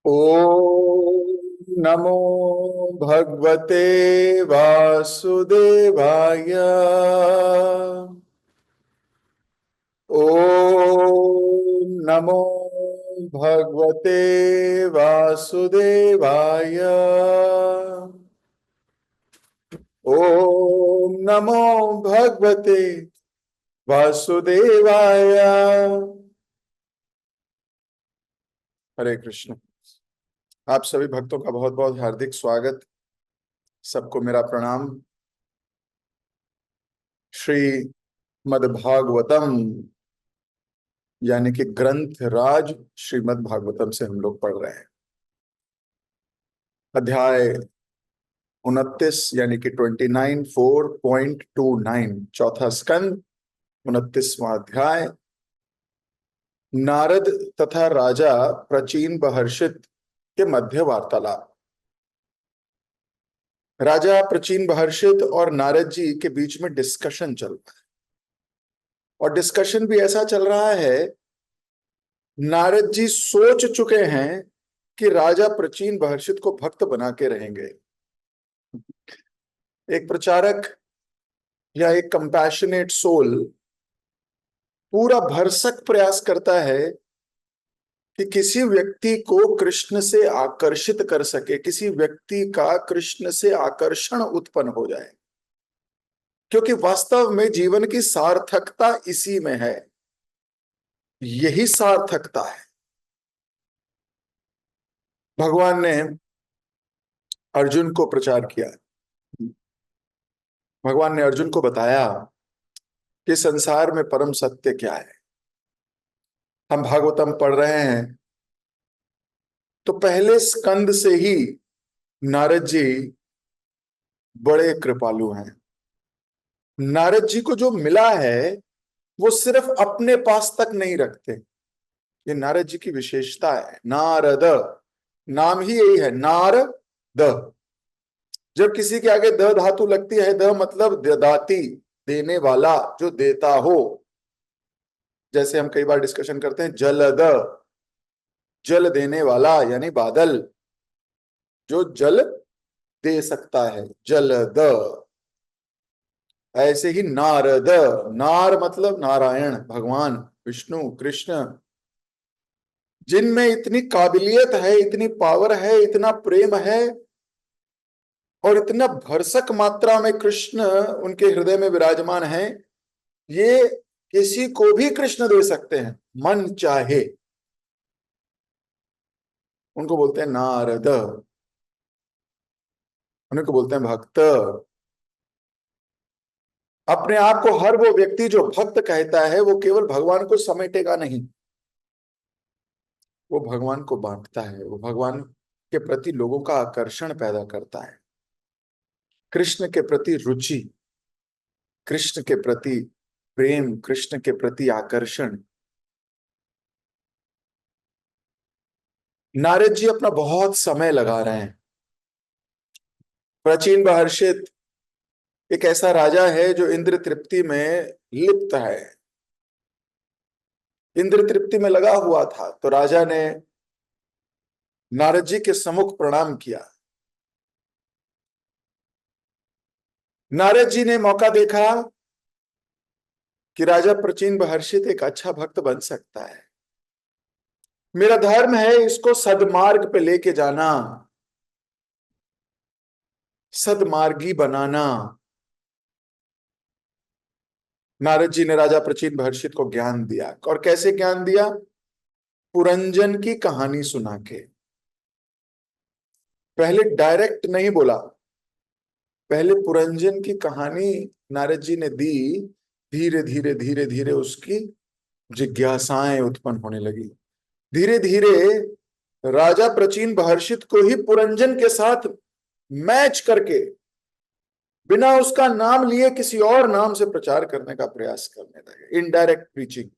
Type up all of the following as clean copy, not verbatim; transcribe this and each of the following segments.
ओम नमो भगवते वासुदेवाय। ओम नमो भगवते वासुदेवाय। ओम नमो भगवते वासुदेवाय। हरे कृष्ण। आप सभी भक्तों का बहुत बहुत हार्दिक स्वागत। सबको मेरा प्रणाम। श्री मद्भागवतम यानी कि ग्रंथ राज श्रीमद् भागवतम से हम लोग पढ़ रहे हैं। अध्याय 29 यानी कि 29 4.29, चौथा स्कंद, 29वां अध्याय। नारद तथा राजा प्रचीन बहर्षित के मध्य वार्तालाप। राजा प्रचीन बहर्षित और नारद जी के बीच में डिस्कशन चल रहा है, और डिस्कशन भी ऐसा चल रहा है, नारद जी सोच चुके हैं कि राजा प्रचीन बहर्षित को भक्त बना के रहेंगे। एक प्रचारक या एक कंपैशनेट सोल पूरा भरसक प्रयास करता है कि किसी व्यक्ति को कृष्ण से आकर्षित कर सके, किसी व्यक्ति का कृष्ण से आकर्षण उत्पन्न हो जाए, क्योंकि वास्तव में जीवन की सार्थकता इसी में है। यही सार्थकता है। भगवान ने अर्जुन को प्रचार किया। भगवान ने अर्जुन को बताया कि संसार में परम सत्य क्या है। हम भागवतम पढ़ रहे हैं तो पहले स्कंद से ही नारद जी बड़े कृपालु हैं। नारद जी को जो मिला है वो सिर्फ अपने पास तक नहीं रखते। ये नारद जी की विशेषता है। नारद नाम ही यही है, नारद। जब किसी के आगे द धातु लगती है, द मतलब दाती, देने वाला, जो देता हो। जैसे हम कई बार डिस्कशन करते हैं, जलद, जल देने वाला यानी बादल, जो जल दे सकता है, जलद। ऐसे ही नारद, नार मतलब नारायण, भगवान विष्णु कृष्ण, जिनमें इतनी काबिलियत है, इतनी पावर है, इतना प्रेम है, और इतना भरसक मात्रा में कृष्ण उनके हृदय में विराजमान है। ये किसी को भी कृष्ण दे सकते हैं मन चाहे। उनको बोलते हैं नारद, उन्हीं को बोलते हैं भक्त। अपने आप को हर वो व्यक्ति जो भक्त कहता है वो केवल भगवान को समेटेगा नहीं, वो भगवान को बांटता है, वो भगवान के प्रति लोगों का आकर्षण पैदा करता है, कृष्ण के प्रति रुचि, कृष्ण के प्रति प्रेम, कृष्ण के प्रति आकर्षण। नारद जी अपना बहुत समय लगा रहे हैं। प्राचीन महर्षि एक ऐसा राजा है जो इंद्र तृप्ति में लिप्त है, इंद्र तृप्ति में लगा हुआ था। तो राजा ने नारद जी के सम्मुख प्रणाम किया। नारद जी ने मौका देखा कि राजा प्राचीन महर्षि एक अच्छा भक्त बन सकता है। मेरा धर्म है इसको सदमार्ग पे लेके जाना, सदमार्गी बनाना। नारद जी ने राजा प्राचीन महर्षि को ज्ञान दिया। और कैसे ज्ञान दिया? पुरंजन की कहानी सुना के। पहले डायरेक्ट नहीं बोला, पहले पुरंजन की कहानी नारद जी ने दी। धीरे धीरे धीरे धीरे उसकी जिज्ञासाएं उत्पन्न होने लगी। धीरे धीरे राजा प्राचीन महर्षि को ही पुरंजन के साथ मैच करके बिना उसका नाम लिए किसी और नाम से प्रचार करने का प्रयास करने लगे, इनडायरेक्ट प्रीचिंग।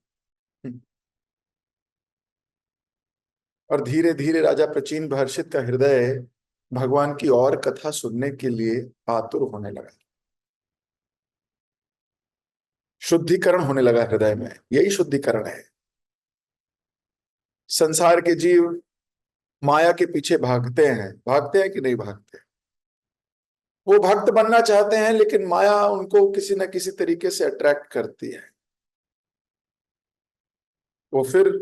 और धीरे धीरे राजा प्राचीन महर्षि का हृदय भगवान की और कथा सुनने के लिए आतुर होने लगा, शुद्धिकरण होने लगा हृदय में। यही शुद्धिकरण है। संसार के जीव माया के पीछे भागते हैं कि नहीं भागते? वो भक्त बनना चाहते हैं, लेकिन माया उनको किसी न किसी तरीके से अट्रैक्ट करती है। वो फिर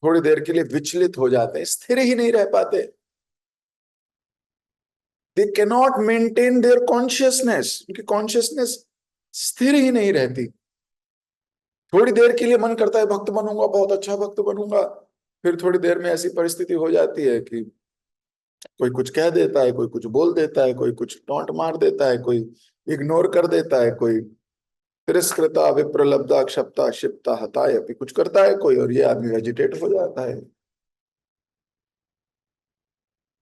थोड़ी देर के लिए विचलित हो जाते हैं, स्थिर ही नहीं रह पाते। They cannot maintain their consciousness, उनकी कॉन्शियसनेस स्थिर ही नहीं रहती। थोड़ी देर के लिए मन करता है भक्त बनूंगा, बहुत अच्छा भक्त बनूंगा, फिर थोड़ी देर में ऐसी परिस्थिति हो जाती है कि कोई कुछ कह देता है, कोई कुछ बोल देता है, कोई कुछ टोंट मार देता है, कोई इग्नोर कर देता है, कोई तिरस्कृता विप्रलब्धा क्षप्ता क्षिप्ता हताय अपि कुछ करता है कोई, और ये आदमी वेजिटेट हो जाता है।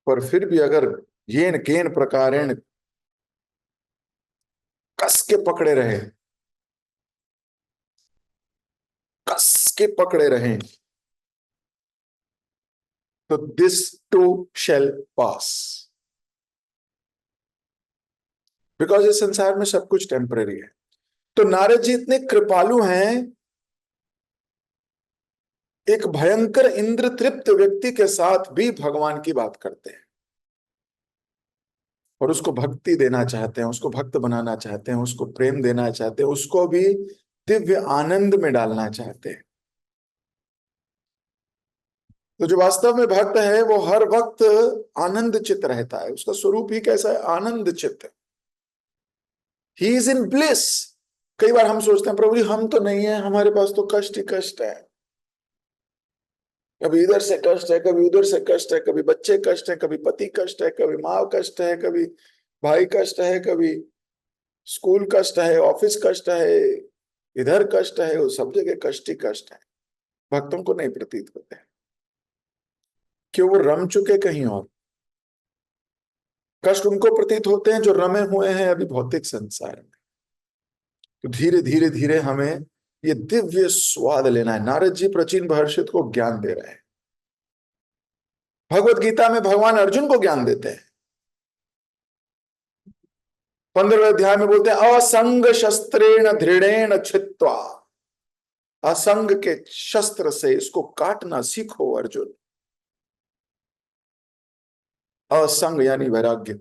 पर फिर भी अगर येन केन प्रकारेण कस के पकड़े रहे, कस के पकड़े रहे, तो this to shell pass. Because इस संसार में सब कुछ टेम्पररी है। तो नारद जी इतने कृपालु हैं, एक भयंकर इंद्र तृप्त व्यक्ति के साथ भी भगवान की बात करते हैं और उसको भक्ति देना चाहते हैं, उसको भक्त बनाना चाहते हैं, उसको प्रेम देना चाहते हैं, उसको भी दिव्य आनंद में डालना चाहते हैं। तो जो वास्तव में भक्त है वो हर वक्त आनंद चित्त रहता है। उसका स्वरूप ही कैसा है? आनंद चित्त। He is in bliss. कई बार हम सोचते हैं प्रभु जी हम तो नहीं है, हमारे पास तो कष्ट ही कष्ट है, कभी इधर से कष्ट है, कभी उधर से कष्ट है, कभी बच्चे कष्ट है, कभी पति कष्ट है, कभी माँ कष्ट है, कभी भाई कष्ट है, कभी स्कूल कष्ट है, ऑफिस कष्ट है, इधर कष्ट है, वो सब जगह कष्ट ही कष्ट है। भक्तों को नहीं प्रतीत होते हैं, क्यों? वो रम चुके कहीं और। कष्ट उनको प्रतीत होते हैं जो रमे हुए हैं अभी भौतिक संसार में। तो धीरे धीरे धीरे हमें ये दिव्य स्वाद लेना है। नारद जी प्राचीन महर्षि को ज्ञान दे रहे हैं। भगवत गीता में भगवान अर्जुन को ज्ञान देते हैं। 15वें अध्याय में बोलते हैं असंग शस्त्रेण दृढ़ेण छित्त्वा। असंग के शस्त्र से इसको काटना सीखो अर्जुन। असंग यानी वैराग्य,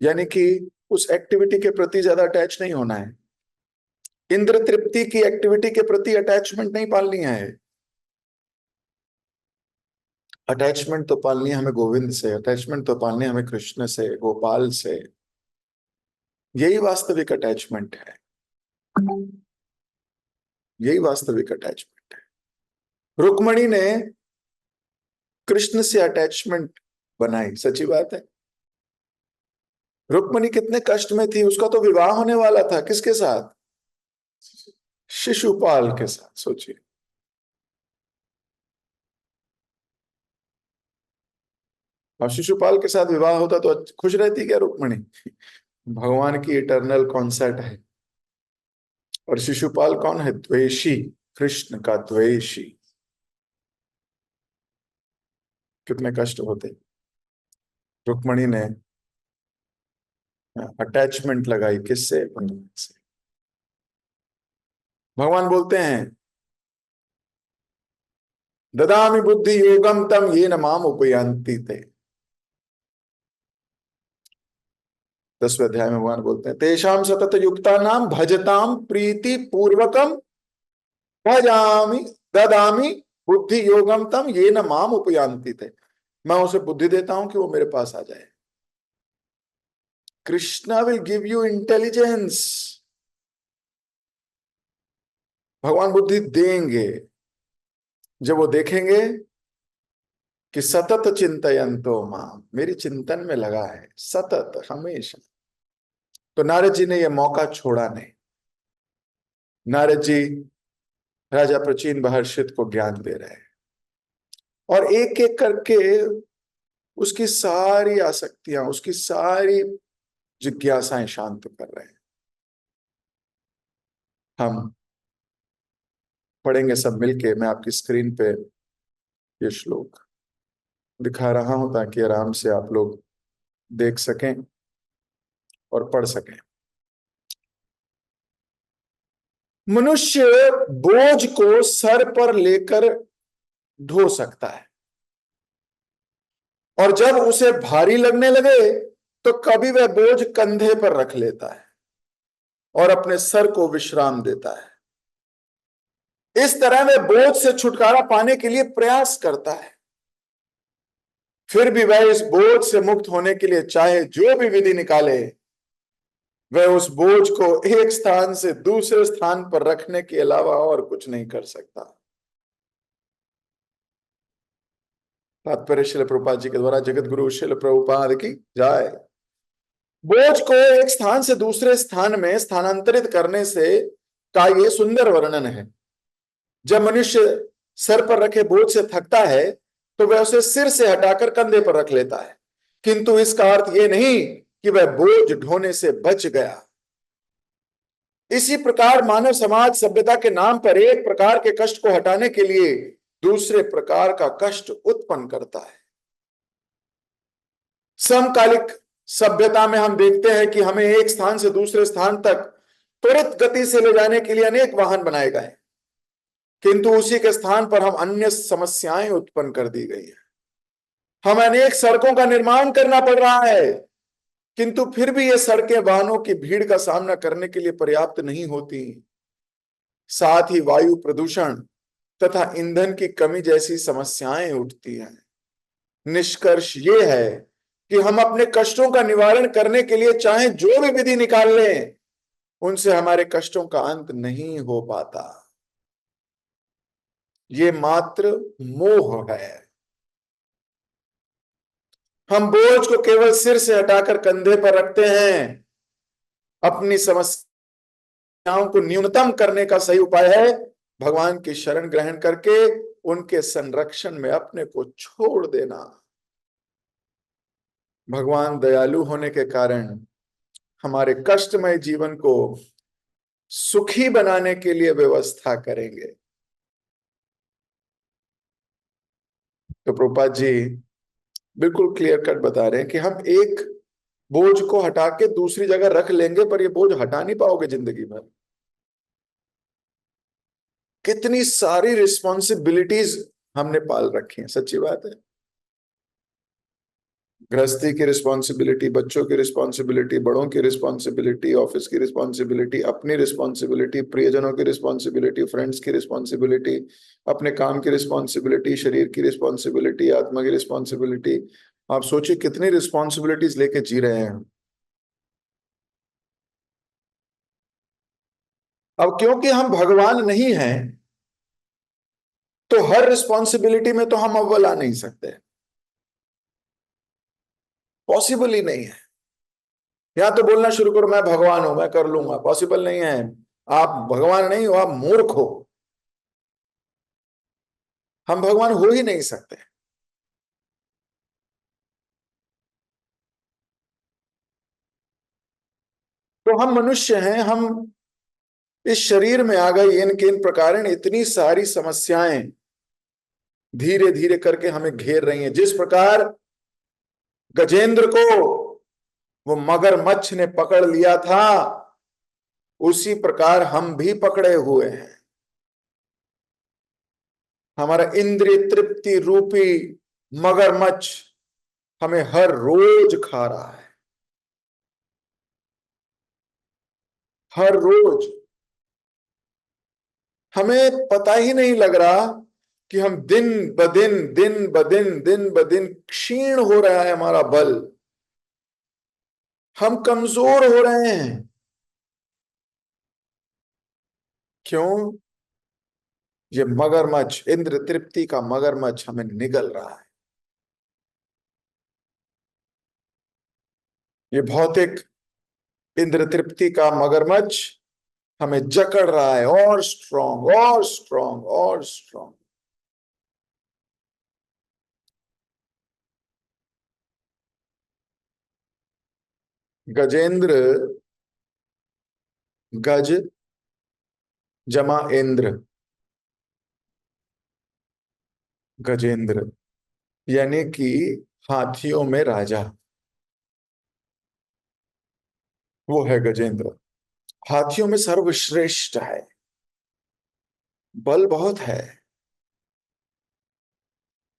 यानी कि उस एक्टिविटी के प्रति ज्यादा अटैच नहीं होना है। इंद्र तृप्ति की एक्टिविटी के प्रति अटैचमेंट नहीं पालनी है। अटैचमेंट तो पालनी है हमें गोविंद से, अटैचमेंट तो पालनी है हमें कृष्ण से, गोपाल से। यही वास्तविक अटैचमेंट है, यही वास्तविक अटैचमेंट है। रुक्मणी ने कृष्ण से अटैचमेंट बनाई, सच्ची बात है। रुक्मणी कितने कष्ट में थी, उसका तो विवाह होने वाला था किसके साथ? शिशुपाल के साथ। सोचिए, और शिशुपाल के साथ विवाह होता तो खुश रहती क्या रुक्मणी? भगवान की इटर्नल कॉन्सर्ट है। और शिशुपाल कौन है? द्वेषी, कृष्ण का द्वेषी। कितने कष्ट होते। रुक्मणी ने अटैचमेंट लगाई किससे? भगवान से। भगवान बोलते हैं ददामि बुद्धि योगम तम ये न माम उपयांति थे। 10वें अध्याय में भगवान बोलते हैं तेषाम सतत युक्ता नाम भजताम प्रीति पूर्वकम भजामि ददामि बुद्धि योगम तम ये न माम उपयांति थे। मैं उसे बुद्धि देता हूं कि वो मेरे पास आ जाए। Krishna will give you intelligence. भगवान बुद्धि देंगे जब वो देखेंगे कि सतत चिंतयंतो माम, मेरी चिंतन में लगा है सतत, हमेशा। तो नारद जी ने यह मौका छोड़ा नहीं। नारद जी राजा प्राचीन महर्षित को ज्ञान दे रहे हैं और एक एक करके उसकी सारी आसक्तियां, उसकी सारी जिज्ञासाएं शांत कर रहे हैं। हम पढ़ेंगे सब मिलके। मैं आपकी स्क्रीन पे ये श्लोक दिखा रहा हूं ताकि आराम से आप लोग देख सकें और पढ़ सकें। मनुष्य बोझ को सर पर लेकर ढो सकता है, और जब उसे भारी लगने लगे तो कभी वह बोझ कंधे पर रख लेता है और अपने सर को विश्राम देता है। इस तरह वह बोझ से छुटकारा पाने के लिए प्रयास करता है। फिर भी वह इस बोझ से मुक्त होने के लिए चाहे जो भी विधि निकाले, वह उस बोझ को एक स्थान से दूसरे स्थान पर रखने के अलावा और कुछ नहीं कर सकता। तात्पर्य श्रील प्रभुपाद जी के द्वारा जगत गुरु श्रील प्रभुपाद की जय। बोझ को एक स्थान से दूसरे स्थान में स्थानांतरित करने से का ये सुंदर वर्णन है। जब मनुष्य सर पर रखे बोझ से थकता है तो वह उसे सिर से हटाकर कंधे पर रख लेता है, किंतु इसका अर्थ यह नहीं कि वह बोझ ढोने से बच गया। इसी प्रकार मानव समाज सभ्यता के नाम पर एक प्रकार के कष्ट को हटाने के लिए दूसरे प्रकार का कष्ट उत्पन्न करता है। समकालिक सभ्यता में हम देखते हैं कि हमें एक स्थान से दूसरे स्थान तक त्वरित गति से ले जाने के लिए अनेक वाहन बनाए गए, किंतु उसी के स्थान पर हम अन्य समस्याएं उत्पन्न कर दी गई है। हमें अनेक सड़कों का निर्माण करना पड़ रहा है, किंतु फिर भी ये सड़कें वाहनों की भीड़ का सामना करने के लिए पर्याप्त नहीं होती। साथ ही वायु प्रदूषण तथा ईंधन की कमी जैसी समस्याएं उठती हैं। निष्कर्ष ये है कि हम अपने कष्टों का निवारण करने के लिए चाहे जो भी विधि निकाल लें, उनसे हमारे कष्टों का अंत नहीं हो पाता। ये मात्र मोह है। हम बोझ को केवल सिर से हटाकर कंधे पर रखते हैं। अपनी समस्याओं को न्यूनतम करने का सही उपाय है भगवान की शरण ग्रहण करके उनके संरक्षण में अपने को छोड़ देना। भगवान दयालु होने के कारण हमारे कष्टमय जीवन को सुखी बनाने के लिए व्यवस्था करेंगे। तो प्रभुपाद जी बिल्कुल क्लियर कट बता रहे हैं कि हम एक बोझ को हटा के दूसरी जगह रख लेंगे, पर ये बोझ हटा नहीं पाओगे जिंदगी भर। कितनी सारी रिस्पॉन्सिबिलिटीज हमने पाल रखी हैं, सच्ची बात है। गृहस्थी की रिस्पॉन्सिबिलिटी, बच्चों की रिस्पॉन्सिबिलिटी, बड़ों की रिस्पॉन्सिबिलिटी, ऑफिस की रिस्पॉन्सिबिलिटी, अपनी रिस्पॉन्सिबिलिटी, प्रियजनों की रिस्पॉन्सिबिलिटी, फ्रेंड्स की रिस्पॉन्सिबिलिटी, अपने काम की रिस्पॉन्सिबिलिटी, शरीर की रिस्पॉन्सिबिलिटी, आत्मा की रिस्पॉन्सिबिलिटी। आप सोचिए कितनी रिस्पॉन्सिबिलिटीज लेके जी रहे हैं। अब क्योंकि हम भगवान नहीं हैं तो हर रिस्पॉन्सिबिलिटी में तो हम अव्वल आ नहीं सकते, पॉसिबल ही नहीं है। या तो बोलना शुरू करो मैं भगवान हूं, मैं कर लूंगा, पॉसिबल नहीं है। आप भगवान नहीं हो, आप मूर्ख हो। हम भगवान हो ही नहीं सकते। तो हम मनुष्य हैं, हम इस शरीर में आ गए इन किन प्रकार इतनी सारी समस्याएं धीरे धीरे करके हमें घेर रही हैं। जिस प्रकार गजेंद्र को वो मगरमच्छ ने पकड़ लिया था, उसी प्रकार हम भी पकड़े हुए हैं। हमारा इंद्रिय तृप्ति रूपी मगरमच्छ हमें हर रोज खा रहा है, हर रोज। हमें पता ही नहीं लग रहा कि हम दिन ब दिन क्षीण हो रहा है हमारा बल। हम कमजोर हो रहे हैं। क्यों? ये मगरमच्छ, इंद्र तृप्ति का मगरमच्छ हमें निगल रहा है। ये भौतिक इंद्र तृप्ति का मगरमच्छ हमें जकड़ रहा है, और स्ट्रॉन्ग और स्ट्रॉन्ग और स्ट्रॉन्ग। गजेंद्र, गज जमा इंद्र, गजेंद्र यानी कि हाथियों में राजा, वो है गजेंद्र। हाथियों में सर्वश्रेष्ठ है, बल बहुत है,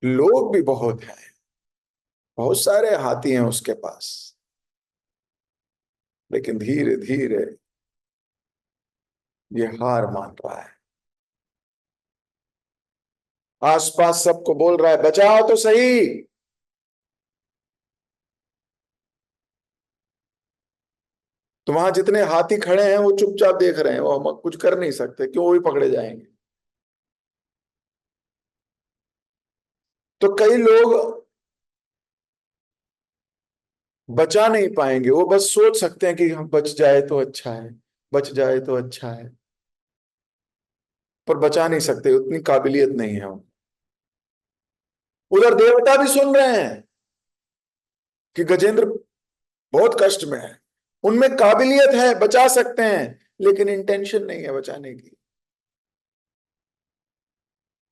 लोग भी बहुत है, बहुत सारे हाथी हैं उसके पास, लेकिन धीरे धीरे ये हार मान रहा है। आसपास सबको बोल रहा है बचाओ तो सही। तो वहां जितने हाथी खड़े हैं वो चुपचाप देख रहे हैं, वो हम कुछ कर नहीं सकते, क्यों, वो भी पकड़े जाएंगे। तो कई लोग बचा नहीं पाएंगे, वो बस सोच सकते हैं कि हम बच जाए तो अच्छा है, बच जाए तो अच्छा है, पर बचा नहीं सकते, उतनी काबिलियत नहीं है उनकी। उधर देवता भी सुन रहे हैं कि गजेंद्र बहुत कष्ट में है, उनमें काबिलियत है, बचा सकते हैं, लेकिन इंटेंशन नहीं है बचाने की।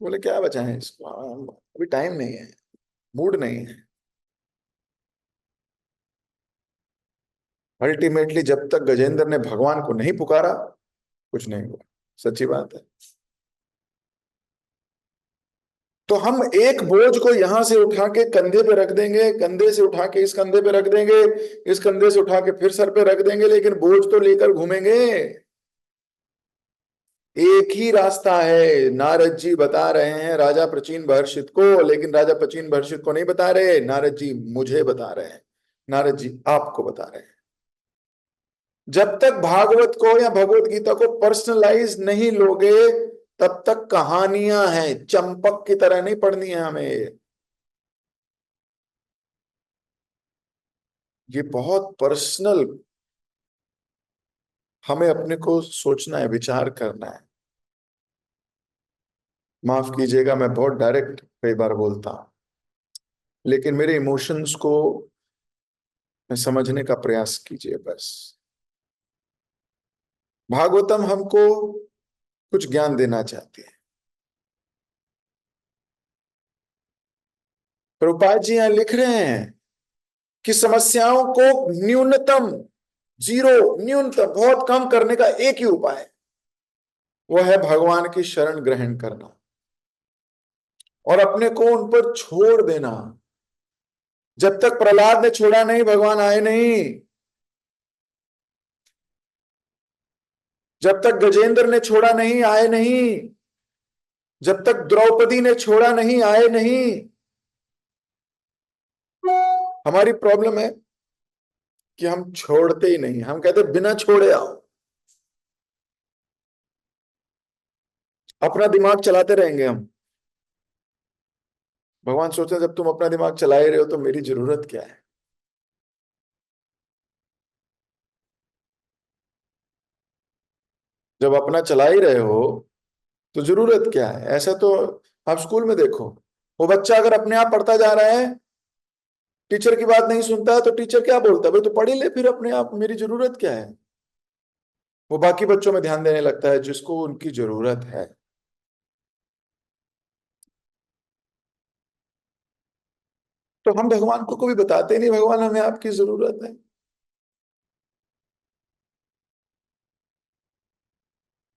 बोले क्या बचाएं इसको, अभी टाइम नहीं है, मूड नहीं है। अल्टीमेटली जब तक गजेंद्र ने भगवान को नहीं पुकारा, कुछ नहीं हुआ। सच्ची बात है। तो हम एक बोझ को यहां से उठा के कंधे पे रख देंगे, कंधे से उठा के इस कंधे पे रख देंगे, इस कंधे से उठा के फिर सर पे रख देंगे, लेकिन बोझ तो लेकर घूमेंगे। एक ही रास्ता है, नारद जी बता रहे हैं राजा प्रचीन बहर्षित को, लेकिन राजा प्रचीन बहर्षित को नहीं बता रहे, नारद जी मुझे बता रहे हैं, नारद जी आपको बता रहे हैं। जब तक भागवत को या भगवत गीता को पर्सनलाइज नहीं लोगे, तब तक कहानियां हैं, चंपक की तरह नहीं पढ़नी है हमें। ये बहुत पर्सनल, हमें अपने को सोचना है, विचार करना है। माफ कीजिएगा, मैं बहुत डायरेक्ट कई बार बोलता हूं, लेकिन मेरे इमोशंस को मैं समझने का प्रयास कीजिए बस। भागवतम हमको कुछ ज्ञान देना चाहती है। प्रभुपाद जी यहां लिख रहे हैं कि समस्याओं को न्यूनतम, जीरो, न्यूनतम, बहुत कम करने का एक ही उपाय है, वो है भगवान की शरण ग्रहण करना और अपने को उन पर छोड़ देना। जब तक प्रहलाद ने छोड़ा नहीं, भगवान आए नहीं। जब तक गजेंद्र ने छोड़ा नहीं, आए नहीं। जब तक द्रौपदी ने छोड़ा नहीं, आए नहीं। हमारी प्रॉब्लम है कि हम छोड़ते ही नहीं, हम कहते बिना छोड़े आओ, अपना दिमाग चलाते रहेंगे हम। भगवान सोचते हैं जब तुम अपना दिमाग चला ही रहे हो तो मेरी जरूरत क्या है। जब अपना चला ही रहे हो तो जरूरत क्या है। ऐसा तो आप स्कूल में देखो, वो बच्चा अगर अपने आप पढ़ता जा रहा है, टीचर की बात नहीं सुनता है, तो टीचर क्या बोलता है, भाई तो पढ़ ही ले फिर अपने आप, मेरी जरूरत क्या है। वो बाकी बच्चों में ध्यान देने लगता है जिसको उनकी जरूरत है। तो हम भगवान को कभी बताते नहीं भगवान हमें आपकी जरूरत है।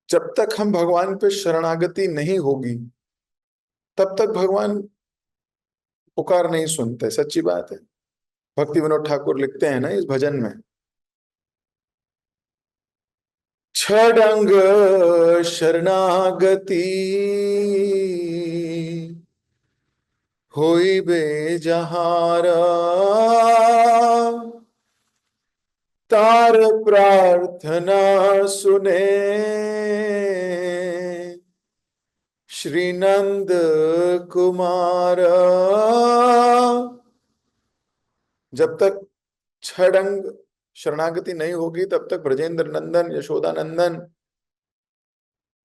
जब तक हम भगवान पे शरणागति नहीं होगी, तब तक भगवान पुकार नहीं सुनते। सच्ची बात है। भक्ति विनोद ठाकुर लिखते हैं ना इस भजन में, छडंग शरणागति होई बे जहारा, तार प्रार्थना सुने श्रीनंद कुमार। जब तक छड़ंग शरणागति नहीं होगी, तब तक ब्रजेंद्र नंदन, यशोदा नंदन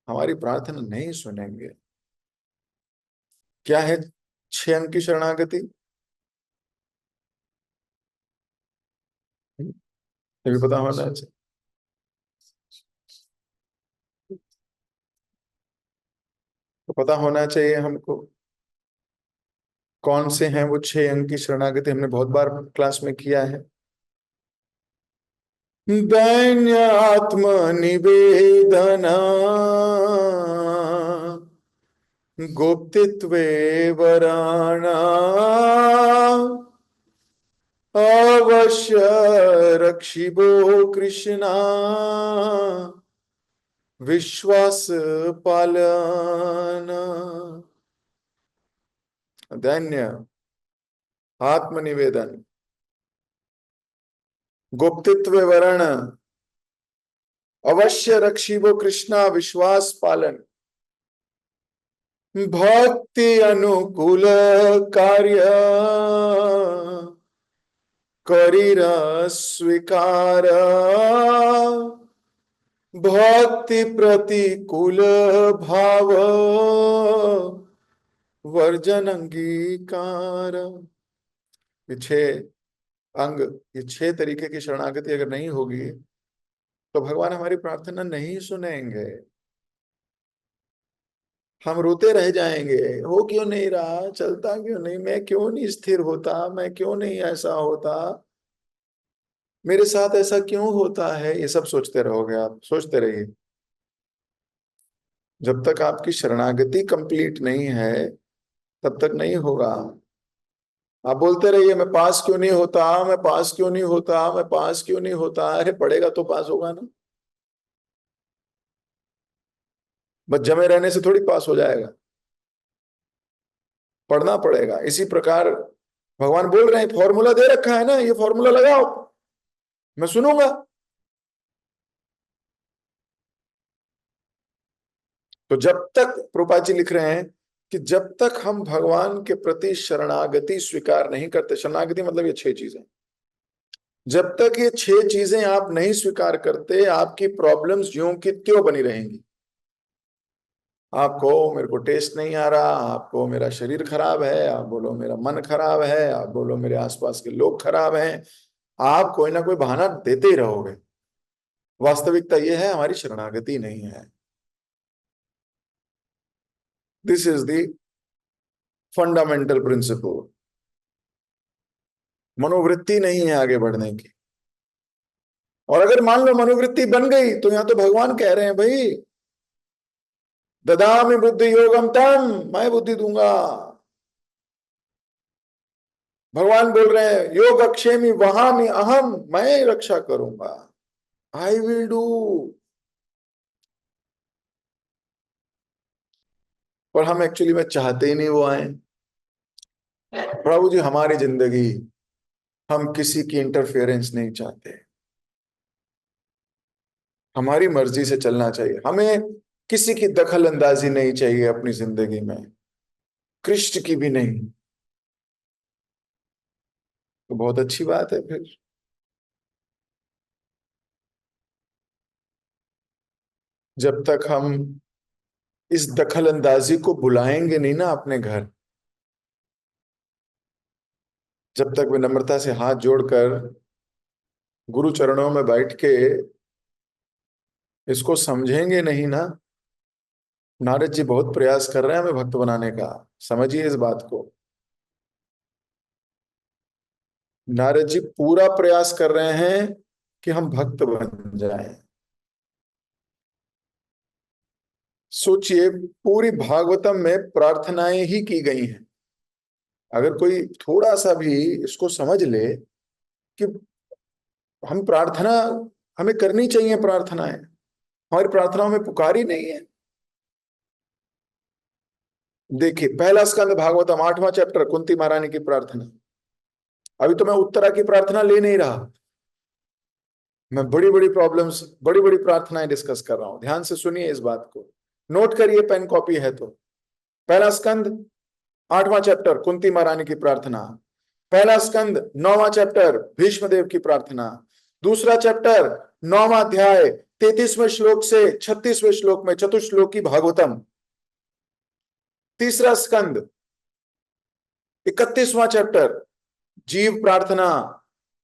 हमारी प्रार्थना नहीं सुनेंगे। क्या है 6 अंक की शरणागति? ये भी पता होना चाहिए। तो पता होना चाहिए हमको कौन से हैं वो 6 अंक की शरणागति, हमने बहुत बार क्लास में किया है। दैन्य आत्म निवेदना, गोप्तित्वे वराणा, अवश्य रक्षिबो कृष्णा विश्वास पालन। दैन्य, आत्मनिवेदन, गुप्तित्व वर्ण, अवश्य रक्षिबो कृष्णा विश्वास पालन, भक्ति अनुकूल कार्य करीर स्वीकार, भक्ति प्रतिकूल भाव वर्जन अंगीकार। ये छह अंग, ये छह तरीके की शरणागति अगर नहीं होगी तो भगवान हमारी प्रार्थना नहीं सुनेंगे। हम रोते रह जाएंगे, हो क्यों नहीं रहा, चलता क्यों नहीं, मैं क्यों नहीं स्थिर होता, मैं क्यों नहीं ऐसा होता, मेरे साथ ऐसा क्यों होता है, ये सब सोचते रहोगे आप, सोचते रहिए। जब तक आपकी शरणागति कंप्लीट नहीं है तब तक नहीं होगा। आप बोलते रहिए मैं पास क्यों नहीं होता, मैं पास क्यों नहीं होता, मैं पास क्यों नहीं होता। अरे पढ़ेगा तो पास होगा ना, बस जमे रहने से थोड़ी पास हो जाएगा, पढ़ना पड़ेगा। इसी प्रकार भगवान बोल रहे हैं, फॉर्मूला दे रखा है ना, ये फॉर्मूला लगाओ, मैं सुनूंगा। तो जब तक प्रभुपाद जी लिख रहे हैं कि जब तक हम भगवान के प्रति शरणागति स्वीकार नहीं करते, शरणागति मतलब ये छह चीजें, जब तक ये छह चीजें आप नहीं स्वीकार करते, आपकी प्रॉब्लम्स ज्यों की त्यों बनी रहेंगी। आपको मेरे को टेस्ट नहीं आ रहा, आपको मेरा शरीर खराब है, आप बोलो मेरा मन खराब है, आप बोलो मेरे आसपास के लोग खराब हैं, आप कोई ना कोई बहाना देते ही रहोगे। वास्तविकता यह है हमारी शरणागति नहीं है। This is the fundamental principle. मनोवृत्ति नहीं है आगे बढ़ने की। और अगर मान लो मनोवृत्ति बन गई तो यहां तो भगवान कह रहे हैं भाई, ददामि बुद्धि योगम तम, मैं बुद्धि दूंगा। भगवान बोल रहे हैं योग अक्षेमी वहामि अहम, मैं रक्षा करूंगा, आई विल डू। पर हम एक्चुअली में चाहते ही नहीं वो आए। प्रभु जी हमारी जिंदगी, हम किसी की इंटरफेरेंस नहीं चाहते, हमारी मर्जी से चलना चाहिए, हमें किसी की दखल अंदाजी नहीं चाहिए अपनी जिंदगी में, कृष्ण की भी नहीं। तो बहुत अच्छी बात है फिर। जब तक हम इस दखल अंदाजी को बुलाएंगे नहीं ना अपने घर, जब तक विनम्रता से हाथ जोड़कर गुरु चरणों में बैठ के इसको समझेंगे नहीं ना, नारद जी बहुत प्रयास कर रहे हैं हमें भक्त बनाने का, समझिए इस बात को। नारद जी पूरा प्रयास कर रहे हैं कि हम भक्त बन जाएं। सोचिए पूरी भागवतम में प्रार्थनाएं ही की गई हैं। अगर कोई थोड़ा सा भी इसको समझ ले कि हम प्रार्थना, हमें करनी चाहिए प्रार्थनाएं, हमारी प्रार्थनाओं में पुकार ही नहीं है। देखिए पहला स्कंद भागवतम 8वां चैप्टर, कुंती महारानी की प्रार्थना। अभी तो मैं उत्तरा की प्रार्थना ले नहीं रहा, मैं बड़ी बड़ी प्रॉब्लम्स, बड़ी बड़ी प्रार्थनाएं डिस्कस कर रहा हूं। ध्यान से सुनिए इस बात को, नोट करिए, पेन कॉपी है तो। पहला स्कंद 8वां चैप्टर कुंती महारानी की प्रार्थना। पहला स्कंद 9वां चैप्टर भीष्मदेव की प्रार्थना। दूसरा चैप्टर 9वां अध्याय 33वें श्लोक से 36वें श्लोक में चतुश्लोकी भागवतम। तीसरा स्कंद 31वां चैप्टर जीव प्रार्थना,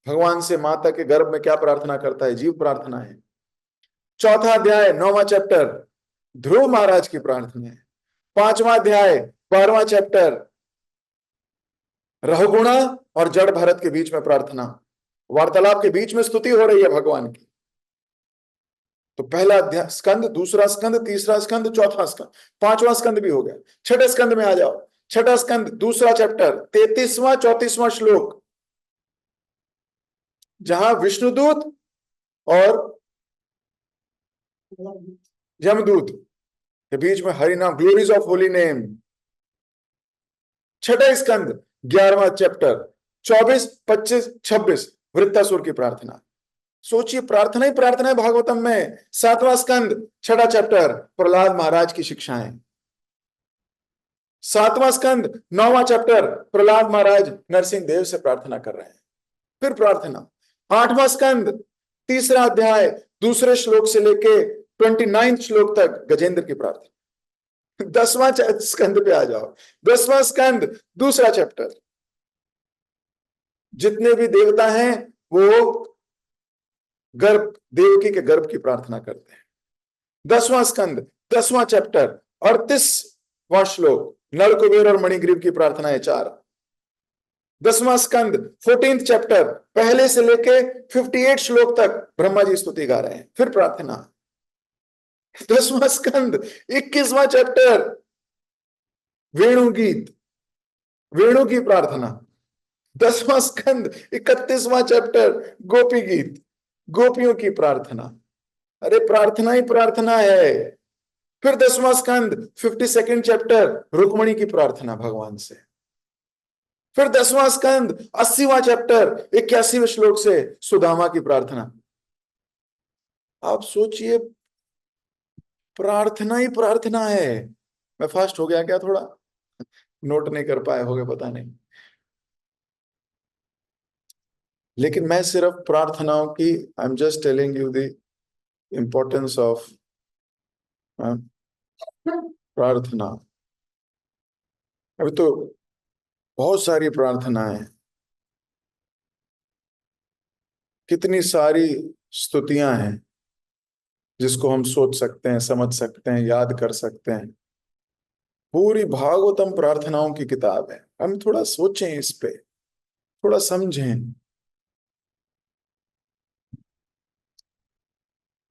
भगवान से माता के गर्भ में क्या प्रार्थना करता है, जीव प्रार्थना है। चौथा अध्याय 9वां चैप्टर ध्रुव महाराज की प्रार्थना है। 5वां अध्याय 12वां चैप्टर रहुगुणा और जड़ भरत के बीच में प्रार्थना, वार्तालाप के बीच में स्तुति हो रही है भगवान की। तो पहला अध्याय स्कंद, दूसरा स्कंद, तीसरा स्कंद, चौथा स्कंद, 5वां स्कंद भी हो गया। छठे स्कंद में आ जाओ, छठा स्कंद दूसरा चैप्टर 33वां 34वां श्लोक, जहां विष्णुदूत और यमदूत के बीच में हरि नाम, ग्लोरीज ऑफ होली नेम। छठा स्कंद 11वां चैप्टर 24, 25, 26 वृत्तासुर की प्रार्थना। सोचिए, प्रार्थना ही प्रार्थना है भागवतम में। 7वां स्कंद 6ठा चैप्टर प्रहलाद महाराज की शिक्षाएं। 7वां स्कंद 9वां चैप्टर प्रहलाद महाराज नरसिंह देव से प्रार्थना कर रहे हैं। फिर प्रार्थना। 8वां स्कंद 3रा अध्याय 2 श्लोक से लेके 29 श्लोक तक गजेंद्र की प्रार्थना। 10वां स्कंद पे आ जाओ। 10वां स्कंद 2रा चैप्टर। जितने भी देवता हैं वो गर्भ, देवकी के गर्भ की प्रार्थना करते हैं। 10वां स्कंद 10वां चैप्टर 38वां श्लोक नल कुबेर और मणिग्रीव की प्रार्थनाएं 4। 10वां स्कंद 14th चैप्टर पहले से लेके 58 श्लोक तक ब्रह्मा जी स्तुति गा रहे हैं। फिर प्रार्थना। 10वां स्कंद 21वां चैप्टर वेणु गीत, वेणु की प्रार्थना। 10वां स्कंद 31वां चैप्टर गोपी गीत, गोपियों की प्रार्थना। अरे प्रार्थना ही प्रार्थना है। फिर 10वां स्कंद 52nd चैप्टर रुक्मणी की प्रार्थना भगवान से। फिर 10वां स्कंद 80वां चैप्टर 81वें श्लोक से सुदामा की प्रार्थना। आप सोचिए, प्रार्थना ही प्रार्थना है। मैं फास्ट हो गया क्या? थोड़ा नोट नहीं कर पाए होगे, पता नहीं। लेकिन मैं सिर्फ प्रार्थनाओं की, I am just telling you the importance of प्रार्थना। अभी तो बहुत सारी प्रार्थनाएं, कितनी सारी स्तुतियां हैं जिसको हम सोच सकते हैं, समझ सकते हैं, याद कर सकते हैं। पूरी भागवतम प्रार्थनाओं की किताब है। हम थोड़ा सोचें इस पे, थोड़ा समझें।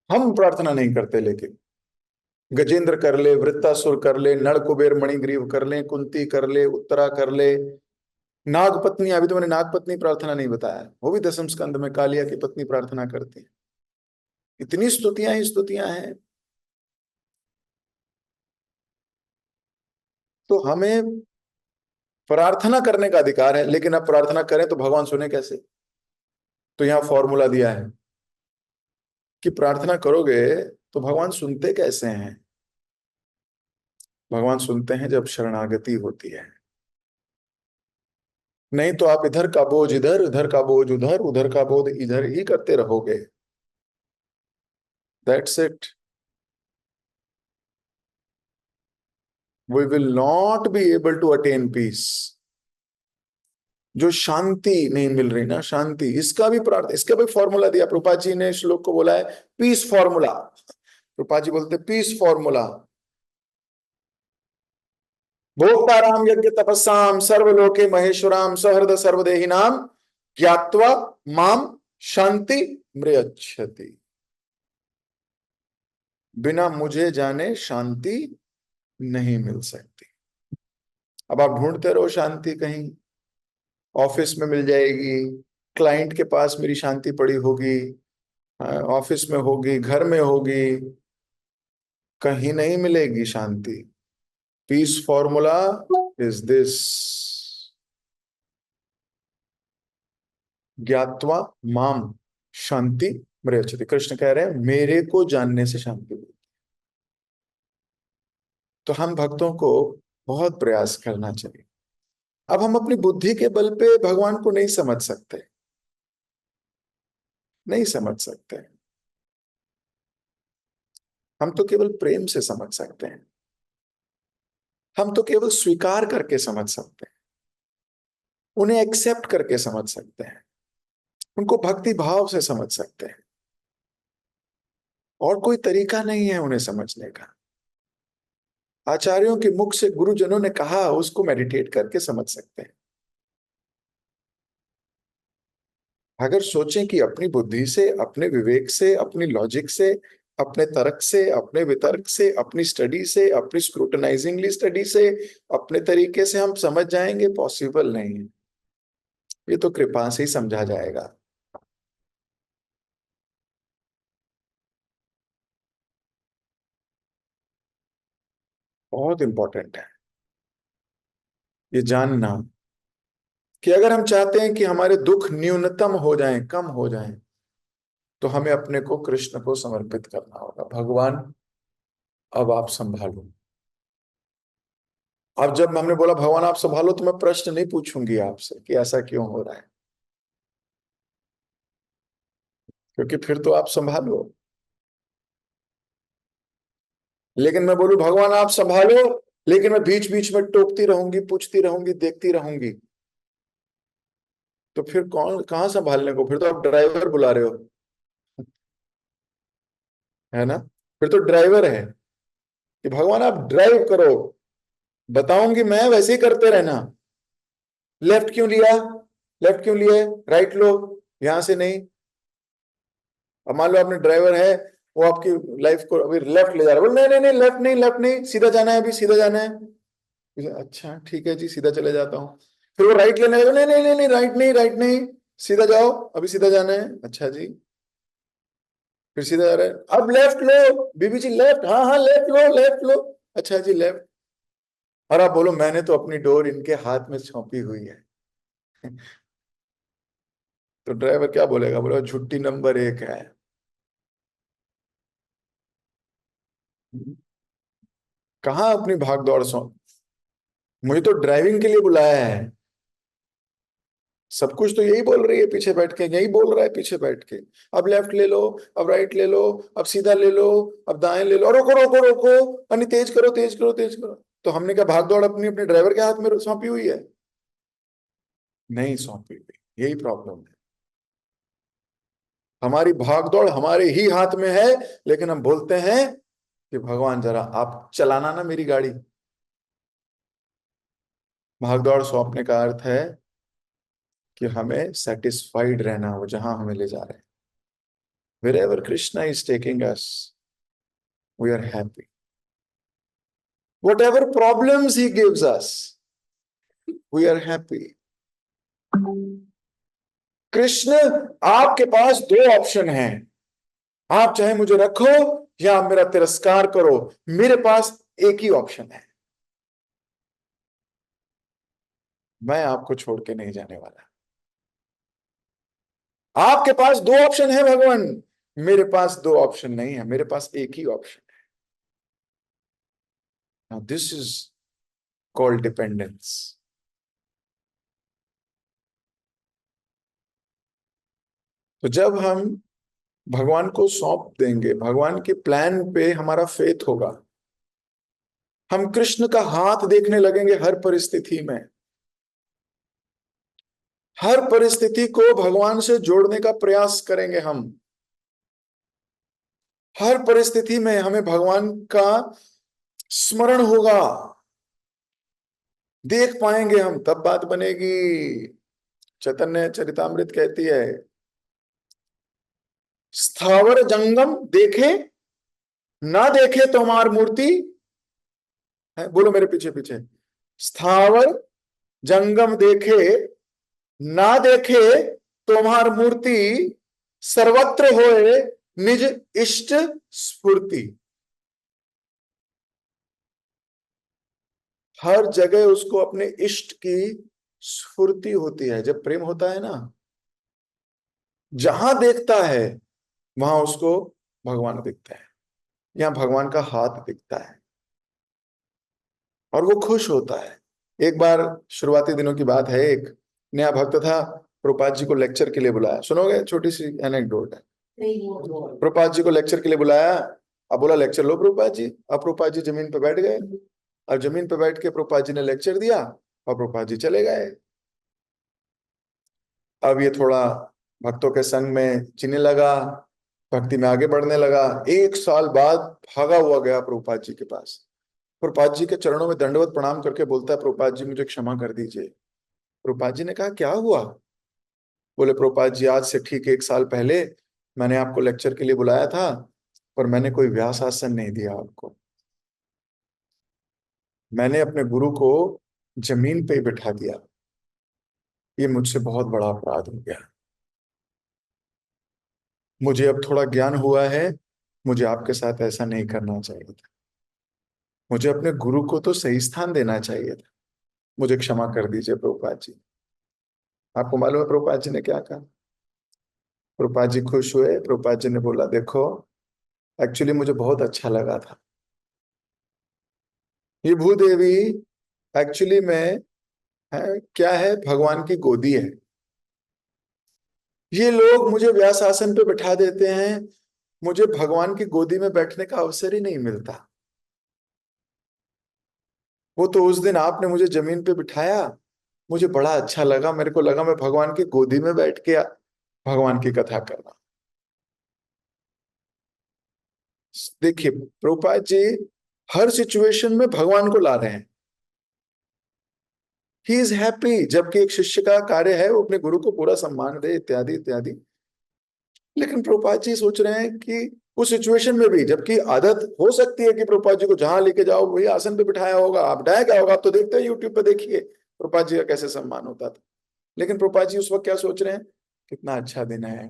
हम प्रार्थना नहीं करते, लेकिन गजेंद्र कर ले, वृत्तासुर कर ले, नल कुबेर मणिग्रीव कर ले, कुंती कर ले, उत्तरा कर ले, नागपत्नी। अभी तो मैंने नागपत्नी प्रार्थना नहीं बताया, वो भी 10वें स्कंद में कालिया की पत्नी प्रार्थना करती है। इतनी स्तुतियां ही स्तुतियां हैं। तो हमें प्रार्थना करने का अधिकार है, लेकिन अब प्रार्थना करें तो भगवान सुने कैसे? तो यहां फॉर्मूला दिया है कि प्रार्थना करोगे तो भगवान सुनते कैसे हैं? भगवान सुनते हैं जब शरणागति होती है। नहीं तो आप इधर का बोझ इधर, उधर का बोझ उधर, उधर का बोझ इधर ही करते रहोगे। That's it. We will not be able to attain peace. जो शांति नहीं मिल रही ना, शांति, इसका भी प्रार्थना, इसका भी फॉर्मूला दिया प्रभुपाद जी ने। श्लोक को बोला है पीस फॉर्मूला। प्रभुपाद जी बोलते पीस फॉर्मूला। भोक्ताराम यज्ञ तपस्साम सर्वलोके महेश्वराम सहृद सर्वदेही नाम ज्ञात्वा माम शांति मृच्छति। बिना मुझे जाने शांति नहीं मिल सकती। अब आप ढूंढते रहो शांति, कहीं ऑफिस में मिल जाएगी, क्लाइंट के पास मेरी शांति पड़ी होगी, ऑफिस में होगी, घर में होगी, कहीं नहीं मिलेगी शांति। पीस फॉर्मूला इज दिस, ज्ञात्वा माम शांति मृच्छति। कृष्ण कह रहे हैं मेरे को जानने से शांति मिलती। तो हम भक्तों को बहुत प्रयास करना चाहिए। अब हम अपनी बुद्धि के बल पे भगवान को नहीं समझ सकते, नहीं समझ सकते। हम तो केवल प्रेम से समझ सकते हैं। हम तो केवल स्वीकार करके समझ सकते हैं, उन्हें एक्सेप्ट करके समझ सकते हैं, उनको भक्ति भाव से समझ सकते हैं। और कोई तरीका नहीं है उन्हें समझने का। आचार्यों के मुख से गुरुजनों ने कहा, उसको मेडिटेट करके समझ सकते हैं। अगर सोचें कि अपनी बुद्धि से, अपने विवेक से, अपनी लॉजिक से, अपने तर्क से, अपने वितर्क से, अपनी स्टडी से, अपनी स्क्रूटनाइजिंगली स्टडी से, अपने तरीके से हम समझ जाएंगे, पॉसिबल नहीं है। ये तो कृपा से ही समझा जाएगा। बहुत इंपॉर्टेंट है ये जानना कि अगर हम चाहते हैं कि हमारे दुख न्यूनतम हो जाएं, कम हो जाएं, तो हमें अपने को कृष्ण को समर्पित करना होगा। भगवान अब आप संभालो। अब जब हमने बोला भगवान आप संभालो, तो मैं प्रश्न नहीं पूछूंगी आपसे कि ऐसा क्यों हो रहा है, क्योंकि फिर तो आप संभालो। लेकिन मैं बोलूं भगवान आप संभालो, लेकिन मैं बीच बीच में टोकती रहूंगी, पूछती रहूंगी, देखती रहूंगी, तो फिर कौन कहाँ संभालने को? फिर तो आप ड्राइवर बुला रहे हो, है ना? फिर तो ड्राइवर है कि भगवान आप ड्राइव करो, बताऊंगी मैं, वैसे ही करते रहना। लेफ्ट क्यों लिया? लेफ्ट क्यों लिए? राइट लो, यहां से नहीं। अब मान लो आपने ड्राइवर है, वो आपकी लाइफ को अभी लेफ्ट ले जा रहा है, बोल नहीं नहीं नहीं, लेफ्ट नहीं, लेफ्ट नहीं, सीधा जाना है, अभी सीधा जाना है। अच्छा ठीक है जी, सीधा चले जाता हूँ। फिर वो राइट लेने लगा, नहीं नहीं नहीं नहीं, राइट नहीं, राइट नहीं, सीधा जाओ, अभी सीधा जाना है। अच्छा जी, फिर सीधा जा रहा है, अब लेफ्ट लो बीबी जी, लेफ्ट, हाँ हाँ लेफ्ट लो, लेफ्ट लो। अच्छा जी लेफ्ट। और आप बोलो मैंने तो अपनी डोर इनके हाथ में सौंपी हुई है। तो ड्राइवर क्या बोलेगा? बोलेगा झुट्टी नंबर 1 है। कहाँ अपनी भाग दौड़ सौंप? मुझे तो ड्राइविंग के लिए बुलाया है। सब कुछ तो यही बोल रही है पीछे बैठ के, यही बोल रहा है पीछे बैठ के। अब लेफ्ट ले लो, अब राइट ले लो, अब सीधा ले लो, अब दाएं ले लो, रोको रोको रोको, अन्य तेज करो, तेज करो, तेज करो। तो हमने क्या भाग दौड़ अपनी अपने ड्राइवर के हाथ में सौंपी हुई है? नहीं सौंपी हुई। यही प्रॉब्लम है, हमारी भाग दौड़ हमारे ही हाथ में है, लेकिन हम बोलते हैं कि भगवान जरा आप चलाना ना मेरी गाड़ी। भाग दौड़ सौंपने का अर्थ है कि हमें सेटिस्फाइड रहना हो जहां हमें ले जा रहे हैं। Wherever Krishna is taking us, we are happy. Whatever problems he gives us, we are happy. Krishna, आपके पास 2 ऑप्शन हैं, आप चाहे मुझे रखो या आप मेरा तिरस्कार करो, मेरे पास एक ही ऑप्शन है, मैं आपको छोड़ के नहीं जाने वाला। आपके पास 2 ऑप्शन है भगवान, मेरे पास 2 ऑप्शन नहीं है, मेरे पास एक ही ऑप्शन है। This is called dependence. तो जब हम भगवान को सौंप देंगे, भगवान के प्लान पे हमारा फेथ होगा, हम कृष्ण का हाथ देखने लगेंगे हर परिस्थिति में। हर परिस्थिति को भगवान से जोड़ने का प्रयास करेंगे हम। हर परिस्थिति में हमें भगवान का स्मरण होगा, देख पाएंगे हम, तब बात बनेगी। चैतन्य चरितामृत कहती है, स्थावर जंगम देखे, ना देखे तो हमार मूर्ति है। बोलो मेरे पीछे पीछे, स्थावर जंगम देखे, ना देखे तुम्हार मूर्ति, सर्वत्र होए निज इष्ट स्फूर्ति। हर जगह उसको अपने इष्ट की स्फूर्ति होती है। जब प्रेम होता है ना, जहां देखता है वहां उसको भगवान दिखता है, या भगवान का हाथ दिखता है, और वो खुश होता है। एक बार शुरुआती दिनों की बात है, एक नया भक्त था, प्रभुपाद जी को लेक्चर के लिए बुलाया। सुनोगे? छोटी सी एनेक्डोट है। प्रभुपाद जी को लेक्चर के लिए बुलाया। अब बोला लेक्चर लो प्रभुपाद जी। अब प्रभुपाद जी जमीन पे बैठ गए, और जमीन पे बैठ के प्रभुपाद जी ने लेक्चर दिया, और प्रभुपाद जी चले गए। अब ये थोड़ा भक्तों के संग में जीने लगा, भक्ति में आगे बढ़ने लगा। 1 साल बाद भागा हुआ गया प्रभुपाद जी के पास, प्रभुपाद जी के चरणों में दंडवत प्रणाम करके बोलता है, प्रभुपाद जी मुझे क्षमा कर दीजिए। प्रभुपाद जी ने कहा क्या हुआ? बोले प्रभुपाद जी आज से ठीक 1 साल पहले मैंने आपको लेक्चर के लिए बुलाया था, पर मैंने कोई व्यास आसन नहीं दिया आपको। मैंने अपने गुरु को जमीन पे ही बिठा दिया। ये मुझसे बहुत बड़ा अपराध हो गया। मुझे अब थोड़ा ज्ञान हुआ है, मुझे आपके साथ ऐसा नहीं करना चाहिए था। मुझे अपने गुरु को तो सही स्थान देना चाहिए था। मुझे क्षमा कर दीजिए प्रभुपाद जी। आपको मालूम है प्रभुपाद जी ने क्या कहा? प्रभुपाद जी खुश हुए। प्रभुपाद जी ने बोला, देखो एक्चुअली मुझे बहुत अच्छा लगा था। ये भूदेवी एक्चुअली में है क्या है, भगवान की गोदी है। ये लोग मुझे व्यास आसन पे बैठा देते हैं, मुझे भगवान की गोदी में बैठने का अवसर ही नहीं मिलता। वो तो उस दिन आपने मुझे जमीन पे बिठाया, मुझे बड़ा अच्छा लगा, मेरे को लगा मैं भगवान की गोदी में बैठ के भगवान की कथा कर रहा। देखिए प्रभुपाद जी हर सिचुएशन में भगवान को ला रहे हैं। ही इज हैप्पी, जबकि एक शिष्य का कार्य है वो अपने गुरु को पूरा सम्मान दे इत्यादि इत्यादि। लेकिन प्रभुपाद जी सोच रहे हैं कि उस सिचुएशन में भी, जबकि आदत हो सकती है कि प्रभुपाद जी को जहां लेके जाओ वही आसन पे बिठाया होगा, आप डाया क्या होगा, आप तो देखते हैं यूट्यूब पे, देखिए प्रभुपाद जी का कैसे सम्मान होता था। लेकिन प्रभुपाद जी उस वक्त क्या सोच रहे हैं, कितना अच्छा दिन है,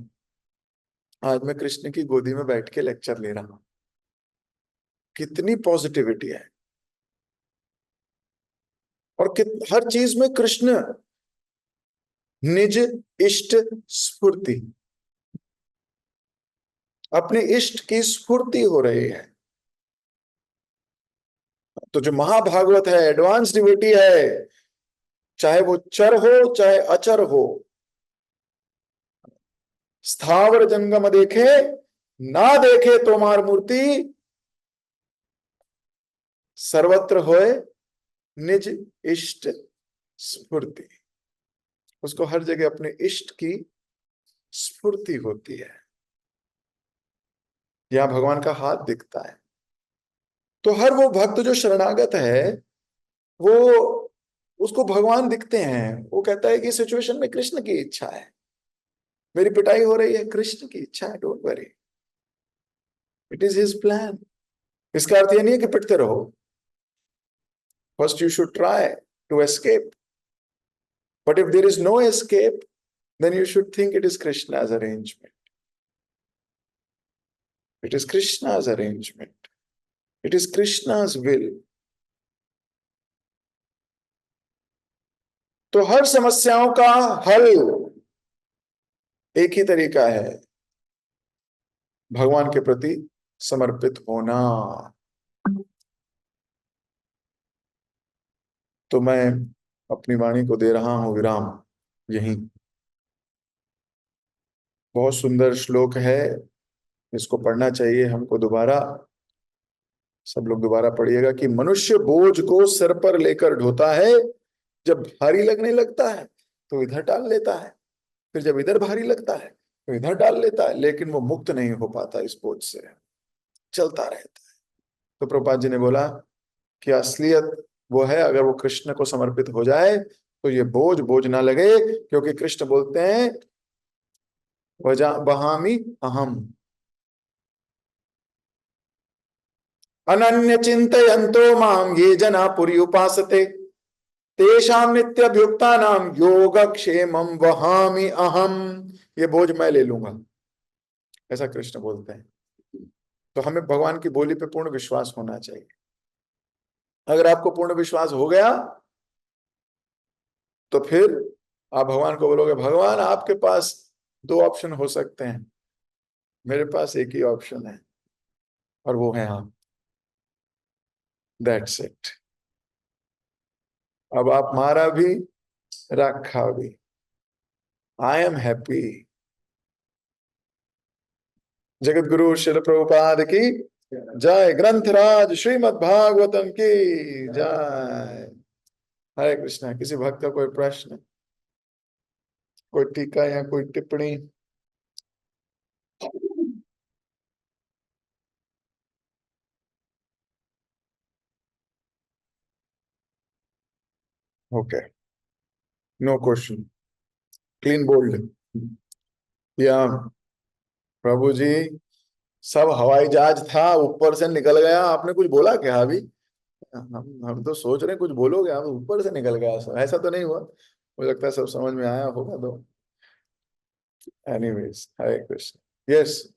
आज मैं कृष्ण की गोदी में बैठ के लेक्चर ले रहा हूं। कितनी पॉजिटिविटी है। और हर चीज में कृष्ण, निज इष्ट स्फूर्ति, अपने इष्ट की स्फूर्ति हो रही है। तो जो महाभागवत है, एडवांस डिवोटी है, चाहे वो चर हो चाहे अचर हो, स्थावर जंगम देखे ना देखे तोमार मूर्ति, सर्वत्र होए निज इष्ट स्फूर्ति। उसको हर जगह अपने इष्ट की स्फूर्ति होती है। यहां भगवान का हाथ दिखता है। तो हर वो भक्त जो शरणागत है, वो उसको भगवान दिखते हैं। वो कहता है कि सिचुएशन में कृष्ण की इच्छा है, मेरी पिटाई हो रही है, कृष्ण की इच्छा है, don't worry, it is his plan. इसका अर्थ ये नहीं है कि पिटते रहो। First you should try to escape, but if there is no escape, then you should think it is Krishna's arrangement. It is Krishna's arrangement. It is Krishna's will. तो हर समस्याओं का हल एक ही तरीका है, भगवान के प्रति समर्पित होना। तो मैं अपनी वाणी को दे रहा हूं विराम यहीं। बहुत सुंदर श्लोक है, इसको पढ़ना चाहिए हमको दोबारा। सब लोग दोबारा पढ़िएगा कि मनुष्य बोझ को सिर पर लेकर ढोता है, जब भारी लगने लगता है तो इधर डाल लेता है, फिर जब इधर भारी लगता है तो इधर डाल लेता है, लेकिन वो मुक्त नहीं हो पाता इस बोझ से, चलता रहता है। तो प्रभुपाद जी ने बोला कि असलियत वो है, अगर वो कृष्ण को समर्पित हो जाए तो ये बोझ बोझ ना लगे, क्योंकि कृष्ण बोलते हैं वजा बहामी अहम अनन्य चिंतयन्तो माम ये जना पुरी उपासते तेषाम नित्यभुक्ता नाम योगक्षेमम वहामि अहम। ये बोझ मैं ले लूंगा, ऐसा कृष्ण बोलते हैं। तो हमें भगवान की बोली पे पूर्ण विश्वास होना चाहिए। अगर आपको पूर्ण विश्वास हो गया तो फिर आप भगवान को बोलोगे, भगवान आपके पास दो ऑप्शन हो सकते हैं, मेरे पास एक ही ऑप्शन है और वो है आप। That's it. अब आप मारा भी रखा भी, आई एम हैप्पी। जगत गुरु शिल प्रभुपाद की जय। ग्रंथराज श्रीमद् भागवतम की जय। हरे कृष्णा। किसी भक्त का कोई प्रश्न, कोई टीका या कोई टिप्पणी? Okay, no question, clean bold. या प्रभु जी, सब हवाई जहाज था, ऊपर से निकल गया, आपने कुछ बोला क्या अभी? हम तो सोच रहे हैं कुछ बोलोगे, आप ऊपर से निकल गया, सब ऐसा तो नहीं हुआ। मुझे लगता है सब समझ में आया होगा। तो एनीवेज, हरे कृष्ण। यस,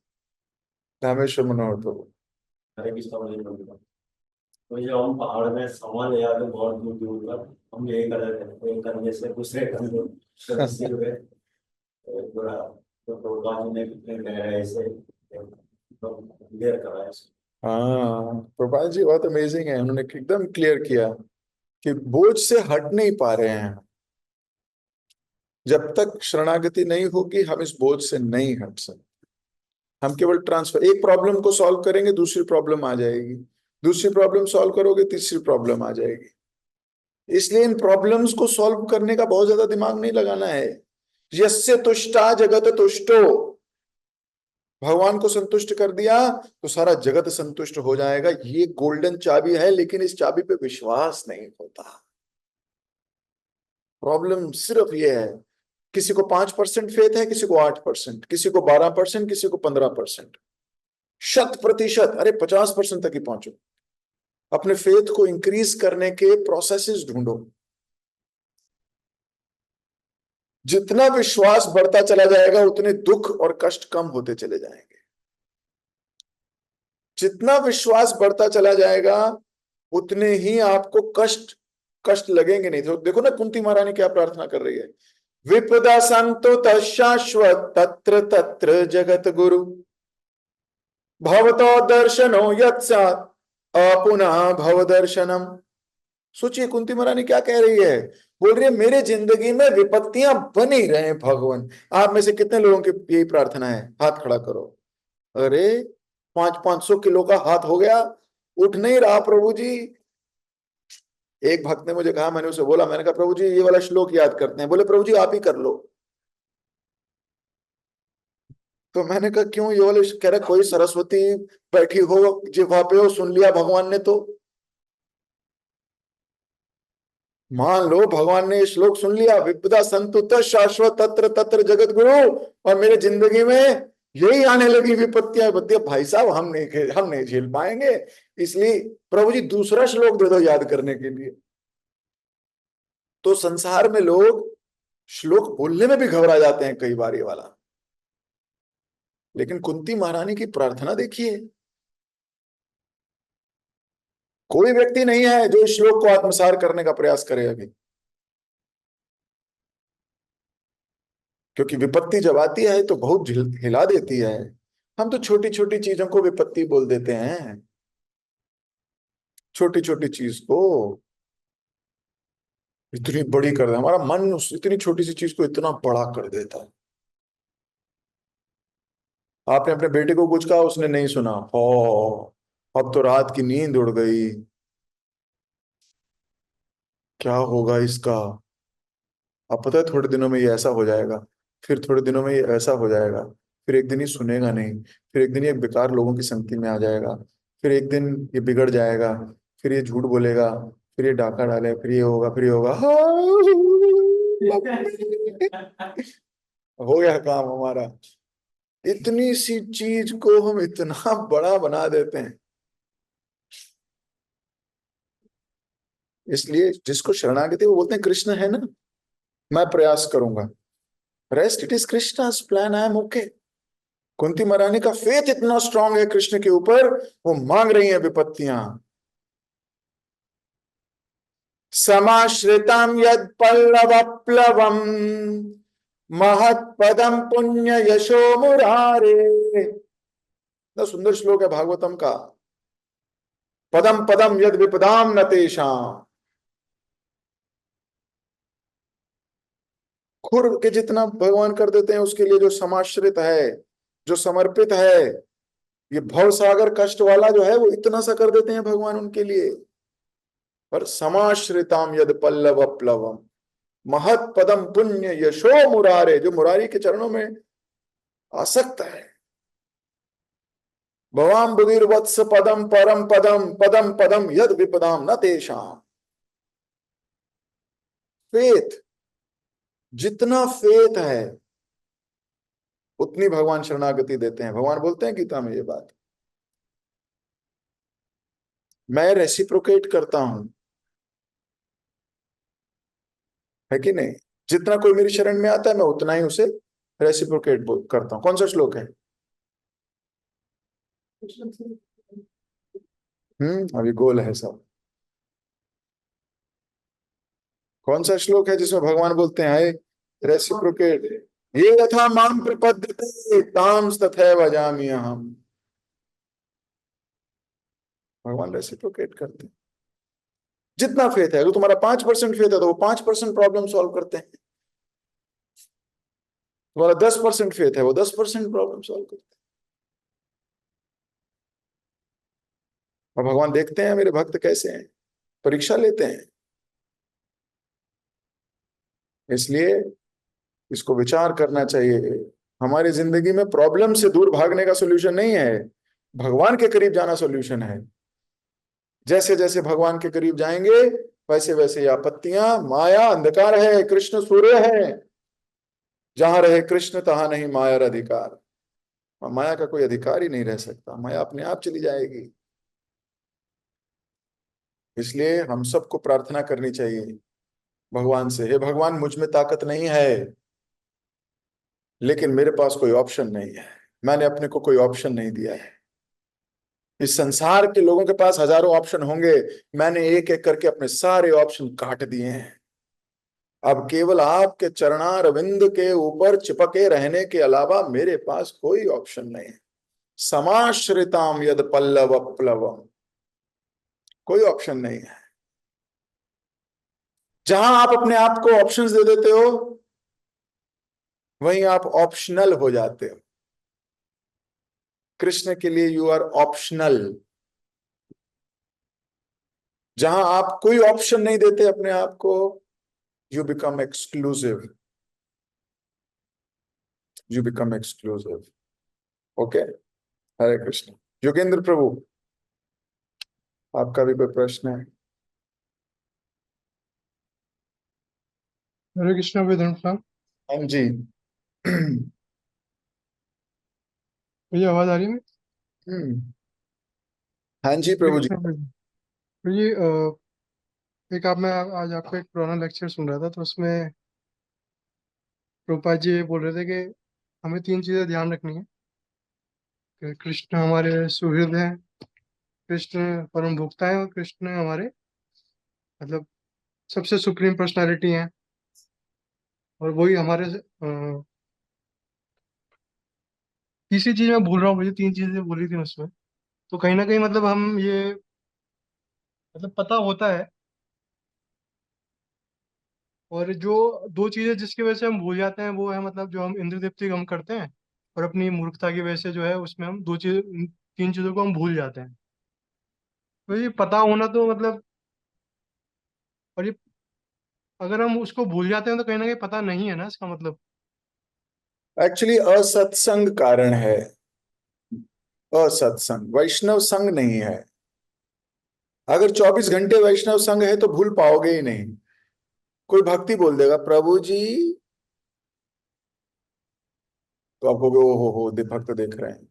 रामेश्वर मनोहर प्रभु। हरे कृष्ण। तो जब हम पहाड़ में सामान ले जाते हैं बहुत दूर दूर तक, हम यही कलर करते हैं, एक कंधे से दूसरे कंधे तो रस्सी पे पूरा। तो बाजू में कितने गहराई से तो क्लियर करा है इसको। हाँ, प्रभा जी बहुत अमेजिंग है, उन्होंने एकदम क्लियर किया कि बोझ से हट नहीं पा रहे हैं। जब तक शरणागति नहीं होगी हम इस बोझ से नहीं हट सकते। हम केवल ट्रांसफर, एक प्रॉब्लम को सॉल्व करेंगे दूसरी प्रॉब्लम आ जाएगी, दूसरी प्रॉब्लम सॉल्व करोगे तीसरी प्रॉब्लम आ जाएगी। इसलिए इन प्रॉब्लम्स को सॉल्व करने का बहुत ज्यादा दिमाग नहीं लगाना है। यस्य तुष्टा जगत तुष्टो, भगवान को संतुष्ट कर दिया तो सारा जगत संतुष्ट हो जाएगा। ये गोल्डन चाबी है, लेकिन इस चाबी पे विश्वास नहीं होता। प्रॉब्लम सिर्फ ये है, किसी को 5% फेथ है, किसी को 8%, किसी को 12%, किसी को 15%। 100%, अरे 50% तक ही पहुंचो। अपने फेथ को इंक्रीज करने के प्रोसेसेस ढूंढो। जितना विश्वास बढ़ता चला जाएगा उतने दुख और कष्ट कम होते चले जाएंगे। जितना विश्वास बढ़ता चला जाएगा उतने ही आपको कष्ट कष्ट लगेंगे नहीं। तो देखो ना कुंती महारानी क्या प्रार्थना कर रही है, विपदा संतो तशाश्वत तत्र तत्र जगत गुरु भवतो दर्शनो यत्सात् अपुनः भव दर्शनम। सोचिए कुंती महारानी क्या कह रही है, बोल रही है मेरे जिंदगी में विपत्तियां बनी रहे भगवान। आप में से कितने लोगों की यही प्रार्थना है, हाथ खड़ा करो। अरे 500-500 किलो का हाथ हो गया, उठ नहीं रहा प्रभु जी। एक भक्त ने मुझे कहा, मैंने उसे बोला, मैंने कहा प्रभु जी ये वाला श्लोक याद करते हैं। बोले प्रभु जी आप ही कर लो। तो मैंने कहा क्यों, ये वाले कह रहे कोई सरस्वती बैठी हो जिह्वा पे हो, सुन लिया भगवान ने तो। मान लो भगवान ने ये श्लोक सुन लिया, विपदा संतु शाश्वत तत्र तत्र जगत गुरु, और मेरे जिंदगी में यही आने लगी विपत्तियां विपत्तियां, भाई साहब हम नहीं झेल पाएंगे। इसलिए प्रभु जी दूसरा श्लोक दे दो याद करने के लिए। तो संसार में लोग श्लोक बोलने में भी घबरा जाते हैं कई बार ये वाला, लेकिन कुंती महारानी की प्रार्थना देखिए। कोई व्यक्ति नहीं है जो इस श्लोक को आत्मसात करने का प्रयास करे अभी, क्योंकि विपत्ति जब आती है तो बहुत हिला देती है। हम तो छोटी छोटी चीजों को विपत्ति बोल देते हैं, छोटी छोटी चीज को इतनी बड़ी कर दे, हमारा मन उस इतनी छोटी सी चीज को इतना बड़ा कर देता है। आपने अपने बेटे को कुछ कहा, उसने नहीं सुना, हो अब तो रात की नींद उड़ गई, क्या होगा इसका। अब पता है थोड़े दिनों में ये ऐसा हो जाएगा, फिर थोड़े दिनों में ये ऐसा हो जाएगा, फिर एक दिन ये सुनेगा नहीं, फिर एक दिन ये बेकार लोगों की संगति में आ जाएगा, फिर एक दिन ये बिगड़ जाएगा, फिर ये झूठ बोलेगा, फिर ये डाका डाले, फिर ये होगा, फिर ये होगा। हो गया काम हमारा। इतनी सी चीज को हम इतना बड़ा बना देते हैं। इसलिए जिसको शरणागति वो बोलते हैं कृष्ण है ना, मैं प्रयास करूंगा, rest it is Krishna's plan, I am okay. Kunti महारानी का फेथ इतना स्ट्रांग है कृष्ण के ऊपर, वो मांग रही है विपत्तियां। समाश्रितम यद पल्लव प्लवम महत्पदम पुण्य यशो मुरारे। इतना सुंदर श्लोक है भागवतम का, पदम पदम यद विपदाम न तेषाम। खुर के जितना भगवान कर देते हैं उसके लिए जो समाश्रित है, जो समर्पित है, ये भव सागर कष्ट वाला जो है वो इतना सा कर देते हैं भगवान उनके लिए। पर समाश्रिताम यद पल्लव प्लवम महत पदम पुण्य यशो मुरारे, जो मुरारी के चरणों में आसक्त है। भवाम बुधिर्वत्स पदम परम पदम पदम पदम यद विपदाम न तेषाम। फेथ, जितना फेथ है उतनी भगवान शरणागति देते हैं। भगवान बोलते हैं गीता में ये बात, मैं रेसिप्रोकेट करता हूं, है कि नहीं। जितना कोई मेरी शरण में आता है मैं उतना ही उसे रेसिप्रोकेट करता हूं। कौन सा श्लोक है, अभी गोल है सब। कौन सा श्लोक है जिसमें भगवान बोलते हैं, हाय रेसिप्रोकेट, ये यथा माम प्रपद्यते ताम तथैव जामि अहम। भगवान रेसिप्रोकेट करते हैं। जितना फेथ है, अगर तुम्हारा 5% फेथ है तो वो 5% प्रॉब्लम सॉल्व करते हैं। तुम्हारा 10% फेथ है, वो 10% प्रॉब्लम सॉल्व करते हैं। और भगवान देखते हैं मेरे भक्त कैसे हैं, परीक्षा लेते हैं। इसलिए इसको विचार करना चाहिए। हमारी जिंदगी में प्रॉब्लम से दूर भागने का सोल्यूशन नहीं है, भगवान के करीब जाना सोल्यूशन है। जैसे जैसे भगवान के करीब जाएंगे वैसे वैसे ये आपत्तियां, माया अंधकार है, कृष्ण सूर्य है। जहां रहे कृष्ण तहां नहीं माया का अधिकार। और माया का कोई अधिकार ही नहीं रह सकता, माया अपने आप चली जाएगी। इसलिए हम सबको प्रार्थना करनी चाहिए भगवान से, हे भगवान मुझ में ताकत नहीं है, लेकिन मेरे पास कोई ऑप्शन नहीं है। मैंने अपने को कोई ऑप्शन नहीं दिया है। इस संसार के लोगों के पास हजारों ऑप्शन होंगे, मैंने एक एक करके अपने सारे ऑप्शन काट दिए हैं। अब केवल आपके चरणार विंद के ऊपर चिपके रहने के अलावा मेरे पास कोई ऑप्शन नहीं है। समाश्रिताम यद पल्लव प्लवम, कोई ऑप्शन नहीं है। जहां आप अपने आप को ऑप्शंस दे देते हो वहीं आप ऑप्शनल हो जाते हो। कृष्ण के लिए यू आर ऑप्शनल। जहां आप कोई ऑप्शन नहीं देते अपने आप को, you become exclusive, you become exclusive. Okay, Hare Krishna. Yogendra Prabhu, आपका भी कोई प्रश्न है? हरे कृष्णा वेदांत साहब। हाँ जी। मुझे आवाज आ रही है? हाँ जी हरे प्रभु जी। कृष्णा वेदांत। तो ये एक आप मैं आज आपका एक पुराना लेक्चर सुन रहा था, तो उसमें प्रभुपाद जी ये बोल रहे थे कि हमें 3 चीजें ध्यान रखनी है कि कृष्ण हमारे सुहृद हैं, कृष्ण परम भोक्ता है, और कृष्ण हमारे मतलब सबसे सुप्रीम पर्सनालिटी हैं। और वही हमारे तीसरी चीज मैं भूल रहा हूँ, मुझे 3 चीजें बोली थी उसमें। तो कहीं ना कहीं मतलब हम ये मतलब पता होता है, और जो 2 चीजें जिसकी वजह से हम भूल जाते हैं वो है मतलब जो हम इंद्र तृप्ति हम करते हैं, और अपनी मूर्खता की वजह से जो है उसमें हम 3 चीजों को हम भूल जाते हैं। तो ये पता होना तो मतलब, और ये अगर हम उसको भूल जाते हैं तो कहीं ना कहीं पता नहीं है ना इसका मतलब। एक्चुअली असत्संग कारण है। असत्संग, वैष्णव संग नहीं है। अगर 24 घंटे वैष्णव संग है तो भूल पाओगे ही नहीं। कोई भक्ति बोल देगा प्रभु जी, तो आप कहोगे ओ हो भक्त देख रहे हैं।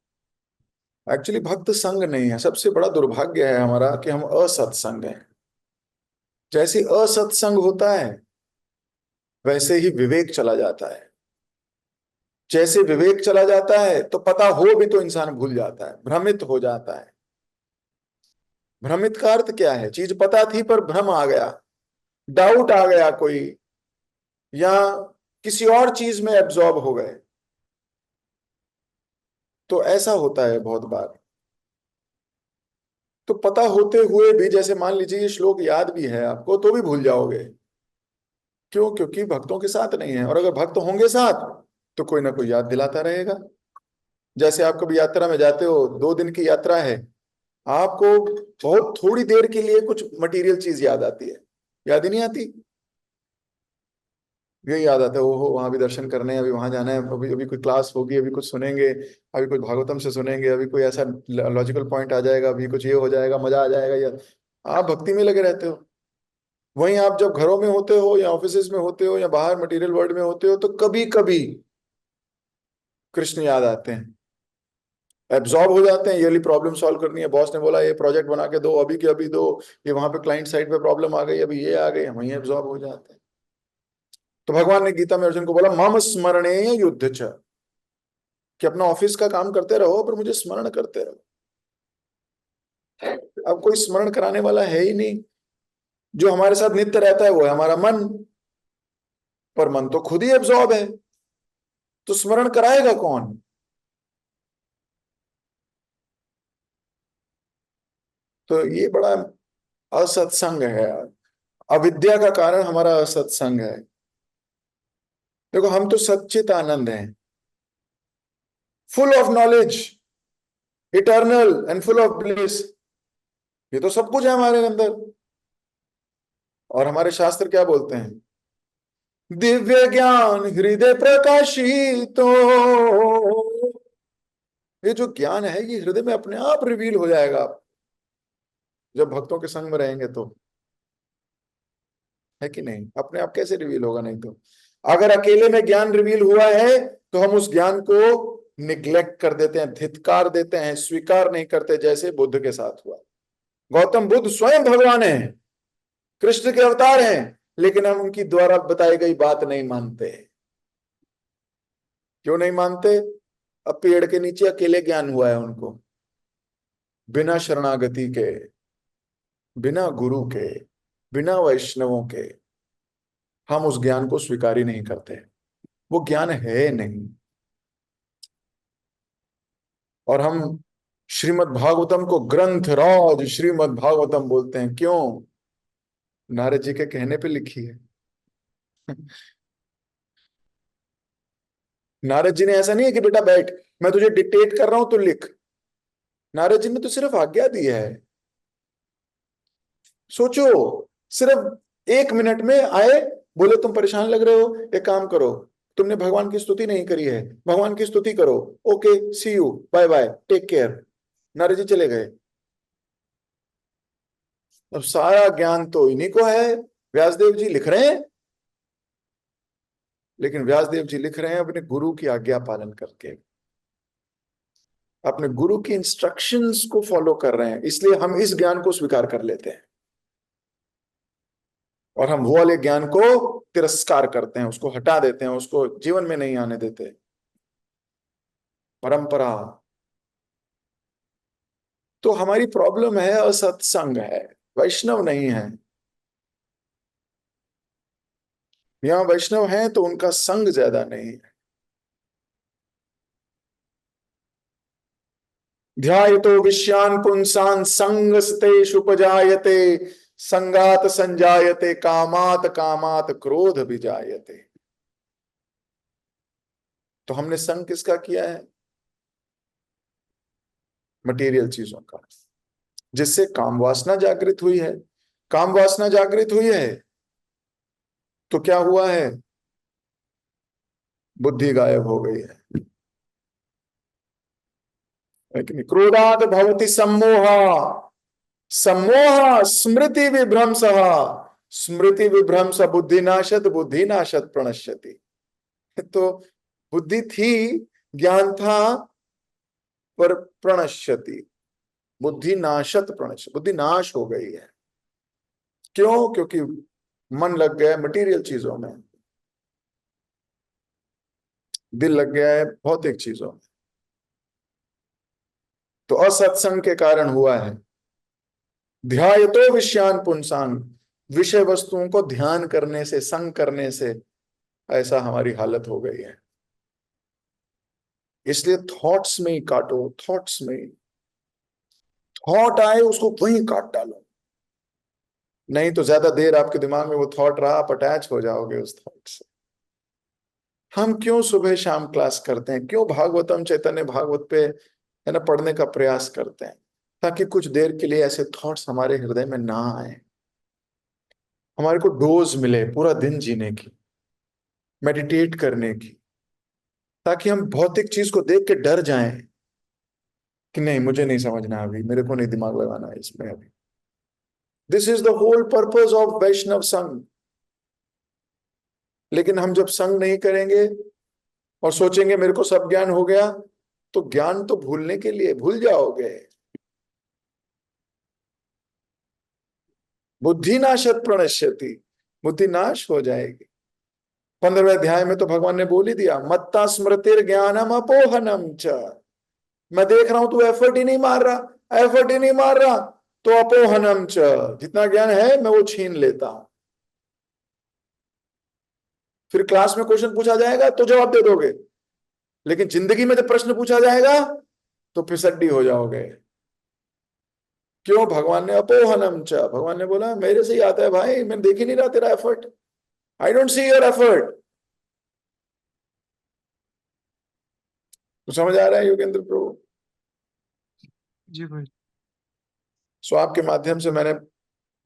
एक्चुअली भक्त संग नहीं है। सबसे बड़ा दुर्भाग्य है हमारा कि हम असत्संग हैं। जैसे असत्संग होता है वैसे ही विवेक चला जाता है। जैसे विवेक चला जाता है तो पता हो भी तो इंसान भूल जाता है, भ्रमित हो जाता है। भ्रमित का अर्थ क्या है? चीज पता थी पर भ्रम आ गया, डाउट आ गया कोई, या किसी और चीज में एब्जॉर्ब हो गए। तो ऐसा होता है बहुत बार। तो पता होते हुए भी, जैसे मान लीजिए ये श्लोक याद भी है आपको तो भी भूल जाओगे। क्यों? क्योंकि भक्तों के साथ नहीं है। और अगर भक्त होंगे साथ तो कोई ना कोई याद दिलाता रहेगा। जैसे आप कभी यात्रा में जाते हो, 2 दिन की यात्रा है, आपको बहुत थोड़ी देर के लिए कुछ मटेरियल चीज याद आती है, याद ही नहीं आती। यही याद आता है, ओहो वहां भी दर्शन करने हैं, अभी वहां जाना है, अभी अभी कोई क्लास होगी, अभी कुछ सुनेंगे, अभी कुछ भागवतम से सुनेंगे, अभी कोई ऐसा लॉजिकल पॉइंट आ जाएगा, अभी कुछ ये हो जाएगा, मजा आ जाएगा। या आप भक्ति में लगे रहते हो। वहीं आप जब घरों में होते हो या ऑफिस में होते हो या बाहर मटेरियल वर्ल्ड में होते हो तो कभी कभी कृष्ण याद आते हैं। एब्जॉर्ब हो जाते हैं, ये प्रॉब्लम सॉल्व करनी है, बॉस ने बोला ये प्रोजेक्ट बना के दो, अभी के अभी दो, ये वहां पे क्लाइंट साइड पे प्रॉब्लम आ गई, अभी ये आ गई, वहीं एब्जॉर्ब हो जाते हैं। तो भगवान ने गीता में अर्जुन को बोला मम स्मरणे युद्ध च, कि अपना ऑफिस का काम करते रहो पर मुझे स्मरण करते रहो। अब कोई स्मरण कराने वाला है ही नहीं। जो हमारे साथ नित्य रहता है वो है हमारा मन, पर मन तो खुद ही एब्जॉर्ब है, तो स्मरण कराएगा कौन? तो ये बड़ा असत्संग है। अविद्या का कारण हमारा असत्संग है। देखो, हम तो सच्चित आनंद हैं, full of knowledge, eternal and full of bliss. ये तो सब कुछ है हमारे अंदर। और हमारे शास्त्र क्या बोलते हैं? दिव्य ज्ञान हृदय प्रकाशितो। ये जो ज्ञान है ये हृदय में अपने आप रिवील हो जाएगा, जब भक्तों के संग में रहेंगे तो। है कि नहीं? अपने आप कैसे रिवील होगा? नहीं तो अगर अकेले में ज्ञान रिवील हुआ है तो हम उस ज्ञान को निग्लेक्ट कर देते हैं, धिक्कार देते हैं, स्वीकार नहीं करते, जैसे बुद्ध के साथ हुआ। गौतम बुद्ध स्वयं भगवान है, कृष्ण के अवतार हैं, लेकिन हम उनकी द्वारा बताई गई बात नहीं मानते। क्यों नहीं मानते? अब पेड़ के नीचे अकेले ज्ञान हुआ है उनको, बिना शरणागति के, बिना गुरु के, बिना वैष्णवों के। हम उस ज्ञान को स्वीकार ही नहीं करते, वो ज्ञान है नहीं। और हम श्रीमद् भागवतम को ग्रंथ राज श्रीमद् भागवतम बोलते हैं। क्यों? नारद जी के कहने पे लिखी है। नारद जी ने ऐसा नहीं है कि बेटा बैठ, मैं तुझे डिक्टेट कर रहा हूं तो लिख। नारद जी ने तो सिर्फ आज्ञा दी है। सोचो, सिर्फ 1 मिनट में आए, बोले तुम परेशान लग रहे हो, एक काम करो, तुमने भगवान की स्तुति नहीं करी है, भगवान की स्तुति करो। Okay, see you, bye bye, take care. Narad ji चले गए। अब सारा ज्ञान तो इन्हीं को है। व्यासदेव जी लिख रहे हैं, लेकिन व्यासदेव जी लिख रहे हैं अपने गुरु की आज्ञा पालन करके, अपने गुरु की इंस्ट्रक्शंस को फॉलो कर रहे हैं। इसलिए हम इस ज्ञान को स्वीकार कर लेते हैं और हम वो वाले ज्ञान को तिरस्कार करते हैं, उसको हटा देते हैं, उसको जीवन में नहीं आने देते। परंपरा। तो हमारी प्रॉब्लम है असत्संग है, वैष्णव नहीं है। यहां वैष्णव हैं तो उनका संग ज्यादा नहीं है। ध्यायतो विषयान पुंसान संगस्तेषु उपजायते, संगात संजायते कामात, कामात क्रोध विजायते। तो हमने संग किसका किया है? मटेरियल चीजों का, जिससे काम वासना जागृत हुई है। काम वासना जागृत हुई है तो क्या हुआ है? बुद्धि गायब हो गई है। लेकिन क्रोधात भवति सम्मोह, सम्मोह स्मृति विभ्रंश, स्मृति विभ्रंश बुद्धिनाशत, बुद्धिनाशत प्रणश्यति। तो बुद्धि थी, ज्ञान था, पर प्रणश्यति, बुद्धि नाशत प्रणश्य, बुद्धि नाश हो गई है। क्यों? क्योंकि मन लग गया है मटेरियल चीजों में, दिल लग गया है भौतिक चीजों में। तो असत्संग के कारण हुआ है। ध्यायतो विषयान पुंसान, विषय वस्तुओं को ध्यान करने से, संग करने से ऐसा हमारी हालत हो गई है। इसलिए थॉट्स में ही काटो, थॉट्स में ही। थॉट आए उसको वहीं काट डालो, नहीं तो ज्यादा देर आपके दिमाग में वो थॉट रहा, आप अटैच हो जाओगे उस थॉट से। हम क्यों सुबह शाम क्लास करते हैं? क्यों भागवतम चैतन्य भागवत पे है ना पढ़ने का प्रयास करते हैं? ताकि कुछ देर के लिए ऐसे थॉट्स हमारे हृदय में ना आए, हमारे को डोज मिले पूरा दिन जीने की, मेडिटेट करने की, ताकि हम भौतिक चीज को देख के डर जाएं कि नहीं मुझे नहीं समझना अभी, मेरे को नहीं दिमाग लगाना है इसमें अभी। This is the whole purpose of Vaishnav Sangh. लेकिन हम जब संग नहीं करेंगे और सोचेंगे मेरे को सब ज्ञान हो गया, तो ज्ञान तो भूलने के लिए, भूल जाओगे। बुद्धि नाशत प्रणश्यति, बुद्धि नाश हो जाएगी। 15वें अध्याय में तो भगवान ने बोल ही दिया, मत्ता स्मृतिर ज्ञानम अपोहनम च। मैं देख रहा हूं तू एफर्ट ही नहीं मार रहा, एफर्ट ही नहीं मार रहा तो अपोहनम च, जितना ज्ञान है मैं वो छीन लेता हूं। फिर क्लास में क्वेश्चन पूछा जाएगा तो जवाब दे दोगे, लेकिन जिंदगी में जब प्रश्न पूछा जाएगा तो फिसड्डी हो जाओगे। क्यों? भगवान ने अपोहनम च, भगवान ने बोला मेरे से ही आता है भाई, मैं देख ही नहीं रहा तेरा effort, I don't see your effort. तो समझ आ रहा है योगेंद्र प्रभु? जी भाई। सो आपके माध्यम से मैंने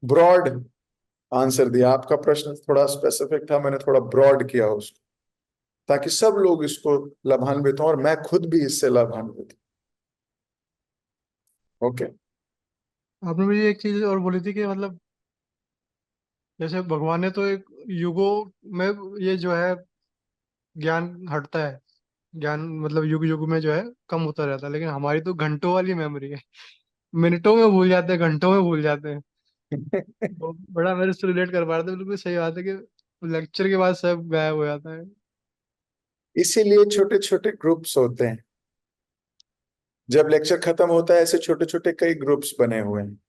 ब्रॉड आंसर दिया। आपका प्रश्न थोड़ा स्पेसिफिक था, मैंने थोड़ा ब्रॉड किया उसको, ताकि सब लोग इसको लाभान्वित हों और मैं खुद भी इससे लाभान्वित हूं। ओके। आपने मुझे एक चीज और बोली थी कि मतलब जैसे भगवान ने तो एक युगों में ये जो है ज्ञान हटता है, ज्ञान मतलब युग युग में जो है कम होता रहता है, लेकिन हमारी तो घंटों वाली मेमोरी है। मिनटों में भूल जाते हैं, घंटों में भूल जाते हैं। तो बड़ा मेरे से रिलेट कर पा रहे थे, बिल्कुल सही बात है कि लेक्चर के बाद सब गायब हो जाता है। इसीलिए छोटे छोटे ग्रुप्स होते हैं। जब लेक्चर खत्म होता है ऐसे छोटे छोटे कई ग्रुप्स बने हुए हैं।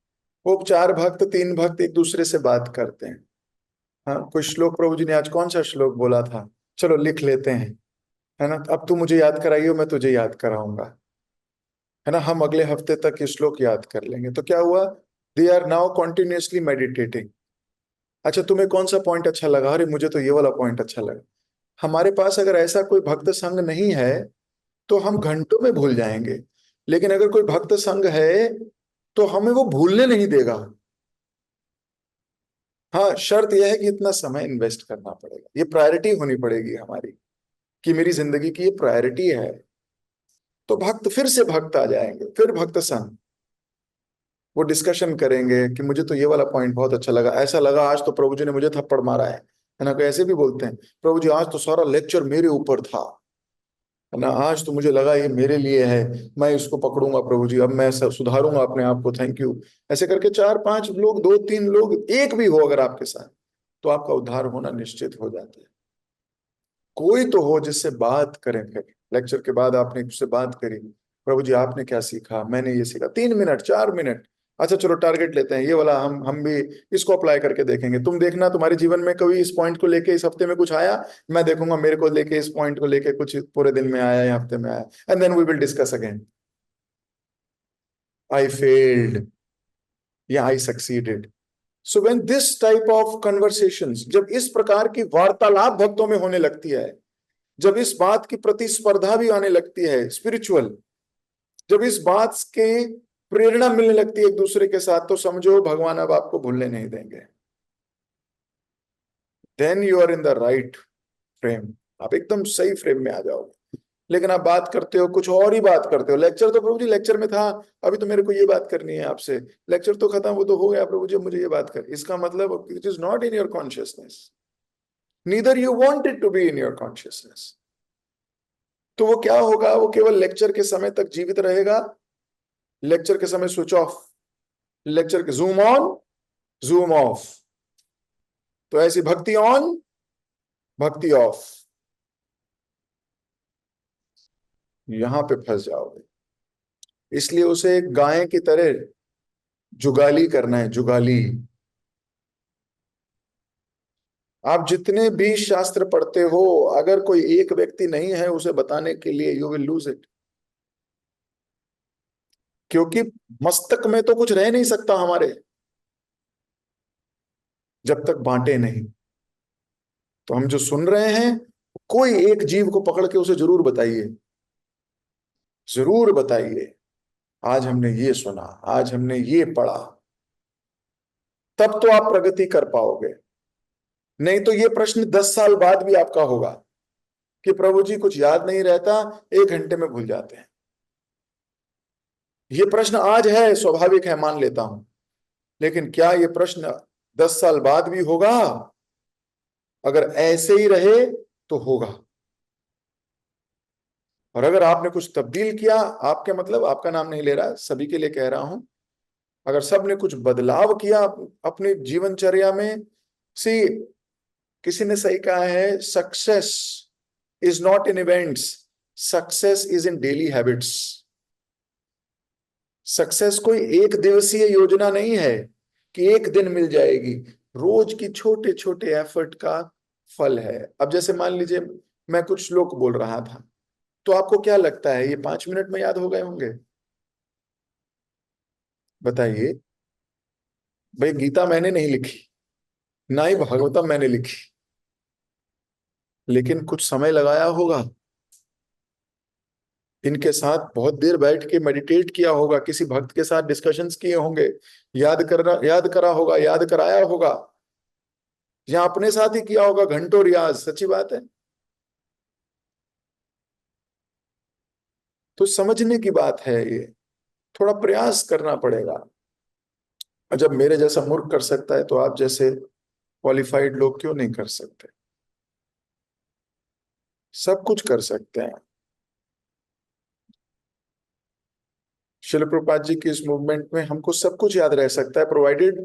वो चार भक्त तीन भक्त एक दूसरे से बात करते हैं। हाँ, कोई श्लोक प्रभु जी ने आज कौन सा श्लोक बोला था, चलो लिख लेते हैं, है ना, अब तू मुझे याद कराइयो, मैं तुझे याद कराऊंगा, है ना, हम अगले हफ्ते तक ये श्लोक याद कर लेंगे। तो क्या हुआ? They are now continuously meditating. अच्छा, तुम्हें कौन सा पॉइंट अच्छा लगा? अरे मुझे तो ये वाला पॉइंट अच्छा लगा। हमारे पास अगर ऐसा कोई भक्त संग नहीं है तो हम घंटों में भूल जाएंगे, लेकिन अगर कोई भक्त संग है तो हमें वो भूलने नहीं देगा। हाँ, शर्त यह है कि इतना समय इन्वेस्ट करना पड़ेगा, ये प्रायोरिटी होनी पड़ेगी हमारी, कि मेरी जिंदगी की ये प्रायोरिटी है। तो भक्त फिर से भक्त आ जाएंगे, फिर भक्त संग वो डिस्कशन करेंगे कि मुझे तो ये वाला पॉइंट बहुत अच्छा लगा, ऐसा लगा आज तो प्रभु जी ने मुझे थप्पड़ मारा है ना। कोई ऐसे भी बोलते हैं, प्रभु जी आज तो सारा लेक्चर मेरे ऊपर था, है ना, आज तो मुझे लगा ये मेरे लिए है, मैं इसको पकड़ूंगा प्रभु जी, अब मैं सुधारूंगा अपने आप को, थैंक यू। ऐसे करके चार पांच लोग, दो तीन लोग, एक भी हो अगर आपके साथ, तो आपका उद्धार होना निश्चित हो जाता है। कोई तो हो जिससे बात करें, फिर लेक्चर के बाद आपने उससे बात करी, प्रभु जी आपने क्या सीखा, मैंने ये सीखा, 3 मिनट 4 मिनट। अच्छा चलो टारगेट लेते हैं ये वाला, हम भी इसको अप्लाई करके देखेंगे। तुम देखना तुम्हारे जीवन में कभी इस पॉइंट को लेके इस हफ्ते में कुछ आया, मैं देखूंगा मेरे को लेके इस पॉइंट को लेके कुछ पूरे दिन में आया या हफ्ते में आया, and then we will discuss again, I failed या I succeeded. So when this type of conversations, जब इस प्रकार की वार्तालाप भक्तों में होने लगती है, जब इस बात की प्रतिस्पर्धा भी आने लगती है स्पिरिचुअल, जब इस बात के प्रेरणा मिलने लगती है एक दूसरे के साथ, तो समझो भगवान अब आपको भूलने नहीं देंगे। Then you are in the right frame, आप एकदम सही फ्रेम में आ जाओगे। लेकिन आप बात करते हो कुछ और ही बात करते हो, लेक्चर तो प्रभु जी लेक्चर में था, अभी तो मेरे को ये बात करनी है आपसे, लेक्चर तो खत्म, वो तो हो गया प्रभु जी, मुझे ये बात कर, इसका मतलब it is not in your consciousness, neither you want it to be in your consciousness. तो वो क्या होगा? वो केवल लेक्चर के समय तक जीवित रहेगा, लेक्चर के समय स्विच ऑफ, लेक्चर के जूम ऑन जूम ऑफ। तो ऐसी भक्ति ऑन भक्ति ऑफ, यहां पे फंस जाओगे। इसलिए उसे एक गाय की तरह जुगाली करना है, जुगाली। आप जितने भी शास्त्र पढ़ते हो, अगर कोई एक व्यक्ति नहीं है उसे बताने के लिए, यू विल लूज इट। क्योंकि मस्तक में तो कुछ रह नहीं सकता हमारे जब तक बांटे नहीं। तो हम जो सुन रहे हैं, कोई एक जीव को पकड़ के उसे जरूर बताइए, जरूर बताइए आज हमने ये सुना, आज हमने ये पढ़ा, तब तो आप प्रगति कर पाओगे। नहीं तो ये प्रश्न 10 साल बाद भी आपका होगा कि प्रभु जी कुछ याद नहीं रहता, 1 घंटे में भूल जाते हैं। ये प्रश्न आज है, स्वाभाविक है, मान लेता हूं, लेकिन क्या ये प्रश्न 10 साल बाद भी होगा? अगर ऐसे ही रहे तो होगा। और अगर आपने कुछ तब्दील किया, आपके मतलब आपका नाम नहीं ले रहा, सभी के लिए कह रहा हूं, अगर सब ने कुछ बदलाव किया अपनी जीवनचर्या में, सी, किसी ने सही कहा है, success is not in events, success is in daily habits. Success कोई एक दिवसीय योजना नहीं है कि एक दिन मिल जाएगी, रोज की छोटे छोटे एफर्ट का फल है। अब जैसे मान लीजिए मैं कुछ श्लोक बोल रहा था, तो आपको क्या लगता है ये 5 मिनट में याद हो गए होंगे? बताइए। भाई गीता मैंने नहीं लिखी, ना ही भागवतम मैंने लिखी, लेकिन कुछ समय लगाया होगा, इनके साथ बहुत देर बैठ के मेडिटेट किया होगा, किसी भक्त के साथ डिस्कशंस किए होंगे, याद करा होगा, याद कराया होगा, या अपने साथ ही किया होगा घंटों रियाज। सच्ची बात है। तो समझने की बात है ये, थोड़ा प्रयास करना पड़ेगा। और जब मेरे जैसा मूर्ख कर सकता है तो आप जैसे क्वालिफाइड लोग क्यों नहीं कर सकते? सब कुछ कर सकते हैं। शिल प्रपात जी की इस मूवमेंट में हमको सब कुछ याद रह सकता है, प्रोवाइडेड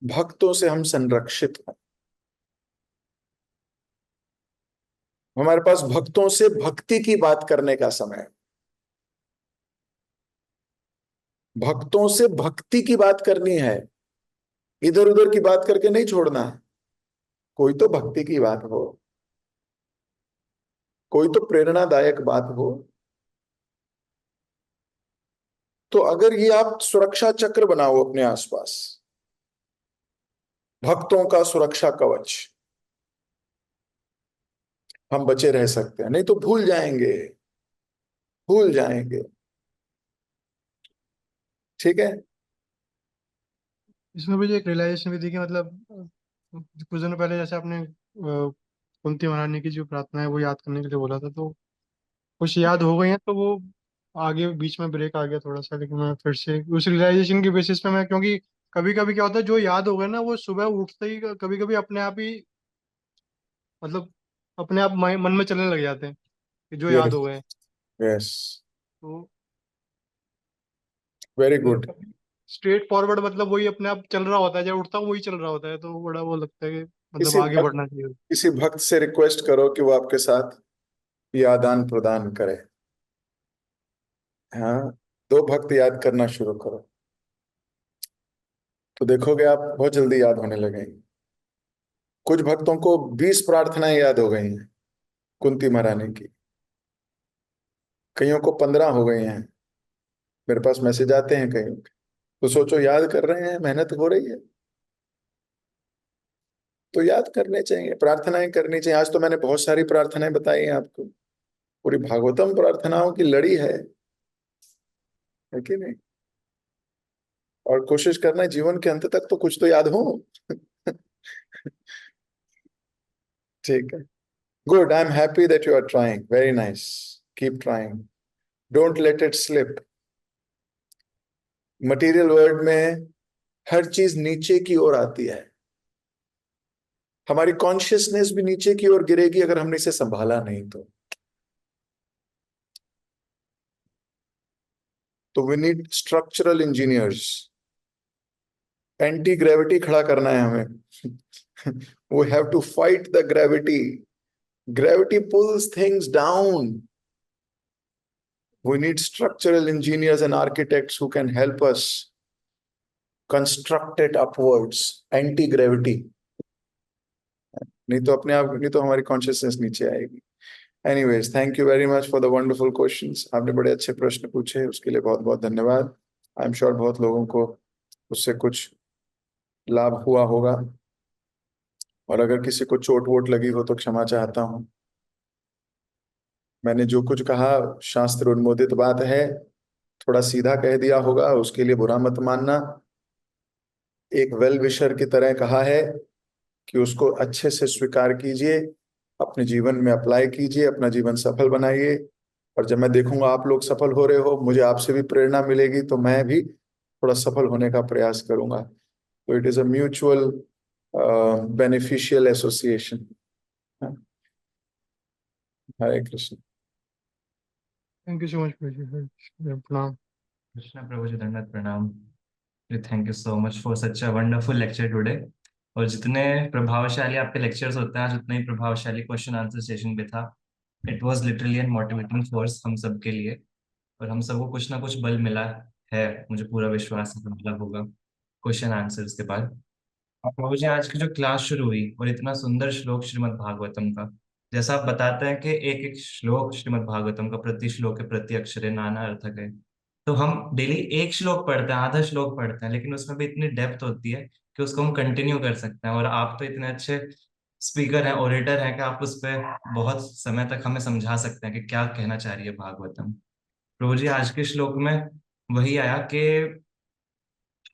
भक्तों से हम संरक्षित हैं। हमारे पास भक्तों से भक्ति की बात करने का समय है, भक्तों से भक्ति की बात करनी है, इधर उधर की बात करके नहीं छोड़ना है। कोई तो भक्ति की बात हो, कोई तो प्रेरणादायक बात हो। तो अगर ये आप सुरक्षा चक्र बनाओ अपने आसपास, भक्तों का सुरक्षा कवच, हम बचे रह सकते हैं, नहीं तो भूल जाएंगे, भूल जाएंगे। ठीक है। इसमें मुझे एक रियलाइजेशन भी थी कि मतलब कुछ दिनों पहले जैसे आपने कुंती महारानी की जो प्रार्थना है वो याद करने के लिए बोला था, तो कुछ याद हो गई है, तो वो आगे बीच में ब्रेक आ गया थोड़ा सा, लेकिन मैं फिर से उस रियलाइजेशन के बेसिस पे मैं, क्योंकि कभी कभी क्या होता है जो याद हो गए ना वो सुबह उठते ही कभी कभी अपने आप ही मतलब अपने आप मन में चलने लग जाते हैं कि जो याद यस, हो गए। यस, तो वेरी मतलब गुड। स्ट्रेट फॉरवर्ड मतलब वही अपने आप चल रहा होता है, जब उठता हूँ वही चल रहा होता है, तो बड़ा वो लगता है कि मतलब आगे बढ़ना चाहिए। किसी भक्त से रिक्वेस्ट करो कि वो आपके साथ ये आदान प्रदान करे। हाँ, दो भक्त याद करना शुरू करो, तो देखोगे आप बहुत जल्दी याद होने लगेंगे। कुछ भक्तों को 20 प्रार्थनाएं याद हो गई हैं कुंती महारानी की, कईयों को 15 हो गई हैं। मेरे पास मैसेज आते हैं कईयों के। तो सोचो, याद कर रहे हैं, मेहनत हो रही है, तो याद करने चाहिए, प्रार्थनाएं करनी चाहिए। आज तो मैंने बहुत सारी प्रार्थनाएं बताई हैं आपको, पूरी भागवतम प्रार्थनाओं की लड़ी है कि नहीं? और कोशिश करना है जीवन के अंत तक तो कुछ तो याद हो। ठीक है। Good, I am happy that you are trying, very nice, keep trying, don't let it slip. Material world में हर चीज नीचे की ओर आती है, हमारी कॉन्शियसनेस भी नीचे की ओर गिरेगी अगर हमने इसे संभाला नहीं तो we need structural engineers. Anti gravity खड़ा करना है हमें। We have to fight the gravity, gravity pulls things down. We need structural engineers and architects who can help us construct it upwards, anti-gravity। नहीं तो अपने आप, नहीं तो हमारी कॉन्शियसनेस नीचे आएगी। Anyways, thank you very much for the wonderful questions. आपने बड़े अच्छे प्रश्न पूछे, उसके लिए बहुत बहुत धन्यवाद। आई एम श्योर बहुत लोगों को उससे कुछ लाभ हुआ होगा, और अगर किसी को चोट वोट लगी हो तो क्षमा चाहता हूँ। मैंने जो कुछ कहा शास्त्र उन्मोदित बात है, थोड़ा सीधा कह दिया होगा, उसके लिए बुरा मत मानना। एक वेल विशर की तरह कहा है कि उसको अच्छे से स्वीकार कीजिए, अपने जीवन में अप्लाई कीजिए, अपना जीवन सफल बनाइए। और जब मैं देखूंगा आप लोग सफल हो रहे हो, मुझे आपसे भी प्रेरणा मिलेगी, तो मैं भी थोड़ा सफल होने का प्रयास करूंगा। तो it is a mutual beneficial association. Hare Krishna. Thank you so much प्रणाम। कृष्णा प्रभु जी, दंडवत प्रणाम। Thank you so much for such a wonderful lecture today. और जितने प्रभावशाली आपके लेक्चर्स होते हैं, आज उतने ही प्रभावशाली क्वेश्चन आंसर सेशन भी था। It was literally an motivating force हम सब के लिए, और हम सबको कुछ ना कुछ बल मिला है, मुझे पूरा विश्वास है कि मिला होगा क्वेश्चन आंसर्स के बाद। मुझे आज की जो क्लास शुरू हुई और इतना सुंदर श्लोक श्रीमद् भागवतम का, जैसा आप बताते हैं कि एक एक श्लोक श्रीमद् भागवतम का, प्रति श्लोक के प्रति अक्षरे नाना अर्थक है, तो हम डेली एक श्लोक पढ़ते हैं, आधा श्लोक पढ़ते हैं, लेकिन उसमें भी इतनी डेप्थ होती है कि उसको हम कंटिन्यू कर सकते हैं। और आप तो इतने अच्छे स्पीकर हैं, ओरेटर हैं, कि आप उस पर बहुत समय तक हमें समझा सकते हैं कि क्या कहना चाह रही है भागवतम। प्रभु जी, आज के श्लोक में वही आया कि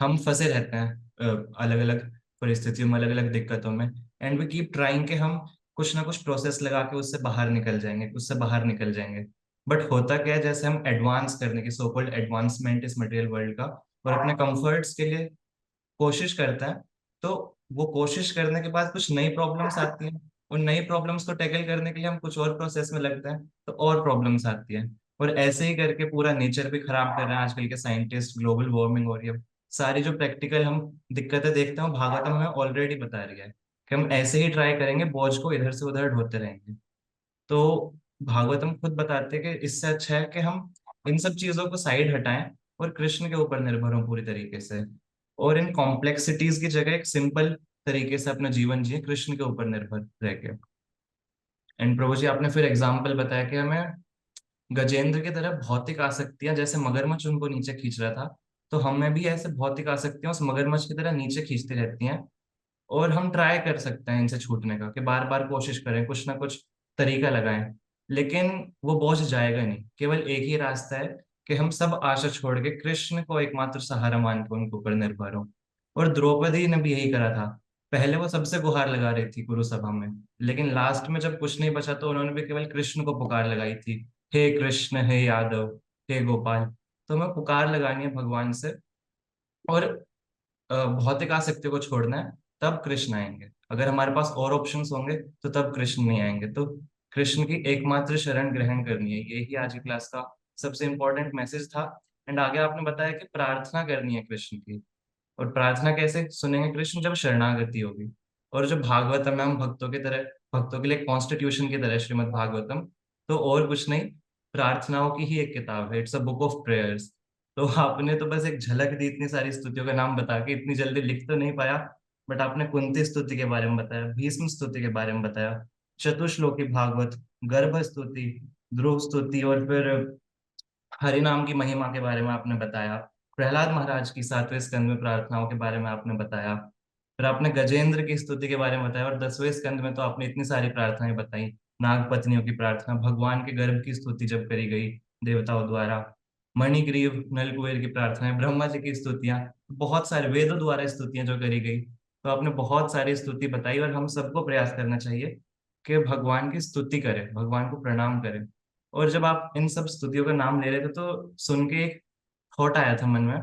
हम फंसे रहते हैं अलग अलग परिस्थितियों में, अलग अलग दिक्कतों में, एंड वी कीप ट्राइंग कि हम कुछ ना कुछ प्रोसेस लगा के उससे बाहर निकल जाएंगे, उससे बाहर निकल जाएंगे। बट होता क्या है, जैसे हम एडवांस करने की, सो कॉल्ड एडवांसमेंट इस मटेरियल वर्ल्ड का, और अपने कंफर्ट्स के लिए कोशिश करते हैं, तो वो कोशिश करने के बाद कुछ नई प्रॉब्लम्स आती हैं, उन नई प्रॉब्लम्स को टैकल करने के लिए हम कुछ और प्रोसेस में लगते हैं, तो और प्रॉब्लम्स आती हैं। और ऐसे ही करके पूरा नेचर भी खराब कर रहे हैं आजकल के साइंटिस्ट, ग्लोबल वार्मिंग हो रही है, सारी जो प्रैक्टिकल हम दिक्कतें देखते हैं, भागवतम हमें ऑलरेडी बता रही है कि हम ऐसे ही ट्राई करेंगे, बोझ को इधर से उधर ढोते रहेंगे। तो भागवतम खुद बताते हैं कि इससे अच्छा है कि हम इन सब चीजों को साइड हटाएं और कृष्ण के ऊपर निर्भर हों पूरी तरीके से, और इन कॉम्प्लेक्सिटीज की जगह एक सिंपल तरीके से अपना जीवन जिए, कृष्ण के ऊपर निर्भर रह के। एंड प्रभु जी, आपने फिर एग्जाम्पल बताया कि हमें गजेंद्र की तरह भौतिक आसक्तियां, जैसे मगरमच्छ उनको नीचे खींच रहा था, तो हमें भी ऐसे भौतिक आसक्तियां उस मगरमच्छ की तरह नीचे खींचती रहती हैं। और हम ट्राई कर सकते हैं इनसे छूटने का, कि बार बार कोशिश करें, कुछ ना कुछ तरीका लगाएं, लेकिन वो बोझ जाएगा नहीं। केवल एक ही रास्ता है कि हम सब आशा छोड़ के कृष्ण को एकमात्र सहारा मान के उनके ऊपर निर्भर हो। और द्रौपदी ने भी यही करा था। पहले वो सबसे गुहार लगा रही थी गुरु सभा में, लेकिन लास्ट में जब कुछ नहीं बचा तो उन्होंने भी केवल कृष्ण को पुकार लगाई थी, हे कृष्ण, हे यादव, हे गोपाल। तो हमें पुकार लगानी है भगवान से, और भौतिक आसक्ति को छोड़ना है, तब कृष्ण आएंगे। अगर हमारे पास और ऑप्शंस होंगे तो तब कृष्ण नहीं आएंगे। तो कृष्ण की एकमात्र शरण ग्रहण करनी है, यही आज की क्लास का सबसे इंपॉर्टेंट मैसेज था। एंड आगे आपने बताया कि प्रार्थना करनी है कृष्ण की। और प्रार्थना कैसे सुनेंगे कृष्ण? जब शरणागति होगी। और जो भागवतम है, हम भक्तों की तरह, भक्तों के लिए कॉन्स्टिट्यूशन की तरह श्रीमद् भागवतम, तो और कुछ नहीं, प्रार्थनाओं की ही एक किताब है, it's a book of prayers. तो आपने तो बस एक झलक दी इतनी सारी स्तुतियों का नाम बता के, इतनी जल्दी लिख तो नहीं पाया, बट आपने कुंती स्तुति के बारे में बताया, भीष्म स्तुति के बारे में बताया, चतुश्लोकी भागवत, गर्भ स्तुति, ध्रुव स्तुति, और फिर हरि नाम की महिमा के बारे में आपने बताया, प्रहलाद महाराज की 7वें स्कंद में प्रार्थनाओं के बारे में आपने बताया, फिर आपने गजेंद्र की स्तुति के बारे में बताया, और 10वें स्कंद में तो आपने इतनी सारी प्रार्थनाएं बताई, नाग पत्नियों की प्रार्थना, भगवान के गर्भ की स्तुति जब करी गई देवताओं द्वारा, मणिग्रीव नलकुबेर की प्रार्थनाएं, ब्रह्मा जी की स्तुतियां, बहुत सारे वेदों द्वारा स्तुतियां जो करी गई। तो आपने बहुत सारी स्तुति बताई, और हम सबको प्रयास करना चाहिए कि भगवान की स्तुति करें, भगवान को प्रणाम करें। और जब आप इन सब स्तुतियों का नाम ले रहे थे, तो सुन के एक थॉट आया था मन में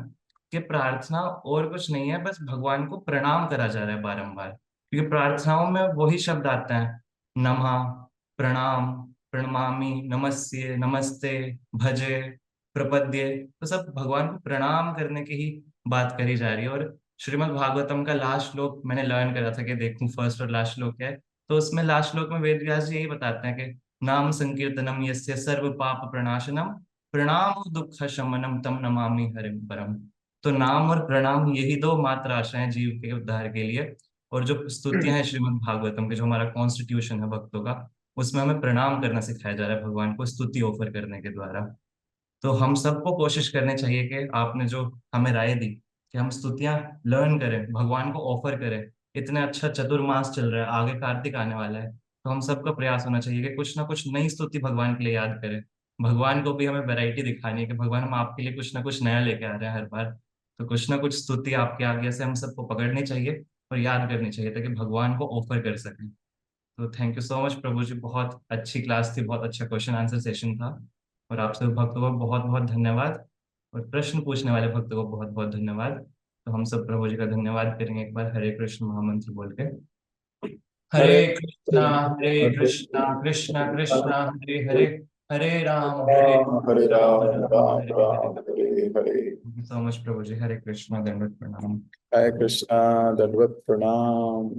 कि प्रार्थना और कुछ नहीं है, बस भगवान को प्रणाम करा जा रहा है बारंबार, क्योंकि प्रार्थनाओं में वही शब्द आते हैं, नमः, प्रणाम, प्रणमामि, नमस्ये, नमस्ते, भजे, प्रपद्ये। तो सब भगवान को प्रणाम करने की ही बात करी जा रही है। और श्रीमद् भागवतम का लास्ट श्लोक मैंने लर्न करा था कि देखूं फर्स्ट और लास्ट श्लोक क्या है। तो उसमें लास्ट श्लोक में वेद व्यास जी यही बताते हैं कि नाम संकीर्तनम यस्य सर्व पाप प्रणाशनम, प्रणाम दुख शमनम, तम नमामि हरिम परम। तो नाम और प्रणाम, यही दो मात्र आशा हैं जीव के उद्धार के लिए। और जो स्तुतियां हैं श्रीमद् भागवतम के, जो हमारा कॉन्स्टिट्यूशन है भक्तों का, उसमें हमें प्रणाम करना सिखाया जा रहा है भगवान को स्तुति ऑफर करने के द्वारा। तो हम सबको कोशिश करनी चाहिए कि आपने जो हमें राय दी कि हम स्तुतियां लर्न करें, भगवान को ऑफर करें। इतना अच्छा चतुर्मास चल रहा है, आगे कार्तिक आने वाला है, तो हम सबका प्रयास होना चाहिए कि कुछ ना कुछ नई स्तुति भगवान के लिए याद करें। भगवान को भी हमें वैरायटी दिखानी है कि भगवान, हम आपके लिए कुछ ना कुछ नया लेके आ रहे हैं हर बार। तो कुछ ना कुछ स्तुति आपके आगे से हम सबको पकड़नी चाहिए और याद करनी चाहिए, ताकि भगवान को ऑफर कर सकें। तो थैंक यू सो मच प्रभु जी, बहुत अच्छी क्लास थी, बहुत अच्छा क्वेश्चन आंसर सेशन था। और आप सब भक्तों को बहुत बहुत धन्यवाद, और प्रश्न पूछने वाले भक्तों को बहुत बहुत धन्यवाद। तो हम सब प्रभु जी का धन्यवाद करेंगे एक बार हरे कृष्ण महामंत्र बोल के। Hare Hare Krishna Krishna Krishna Hare Hare, Hare Hare Ram Ram Ram Hare Hare. Ram Hare Hare. Thank you so much प्रभु जी, हरे कृष्णा, दंडवत प्रणाम। हरे कृष्णा, दंडवत प्रणाम।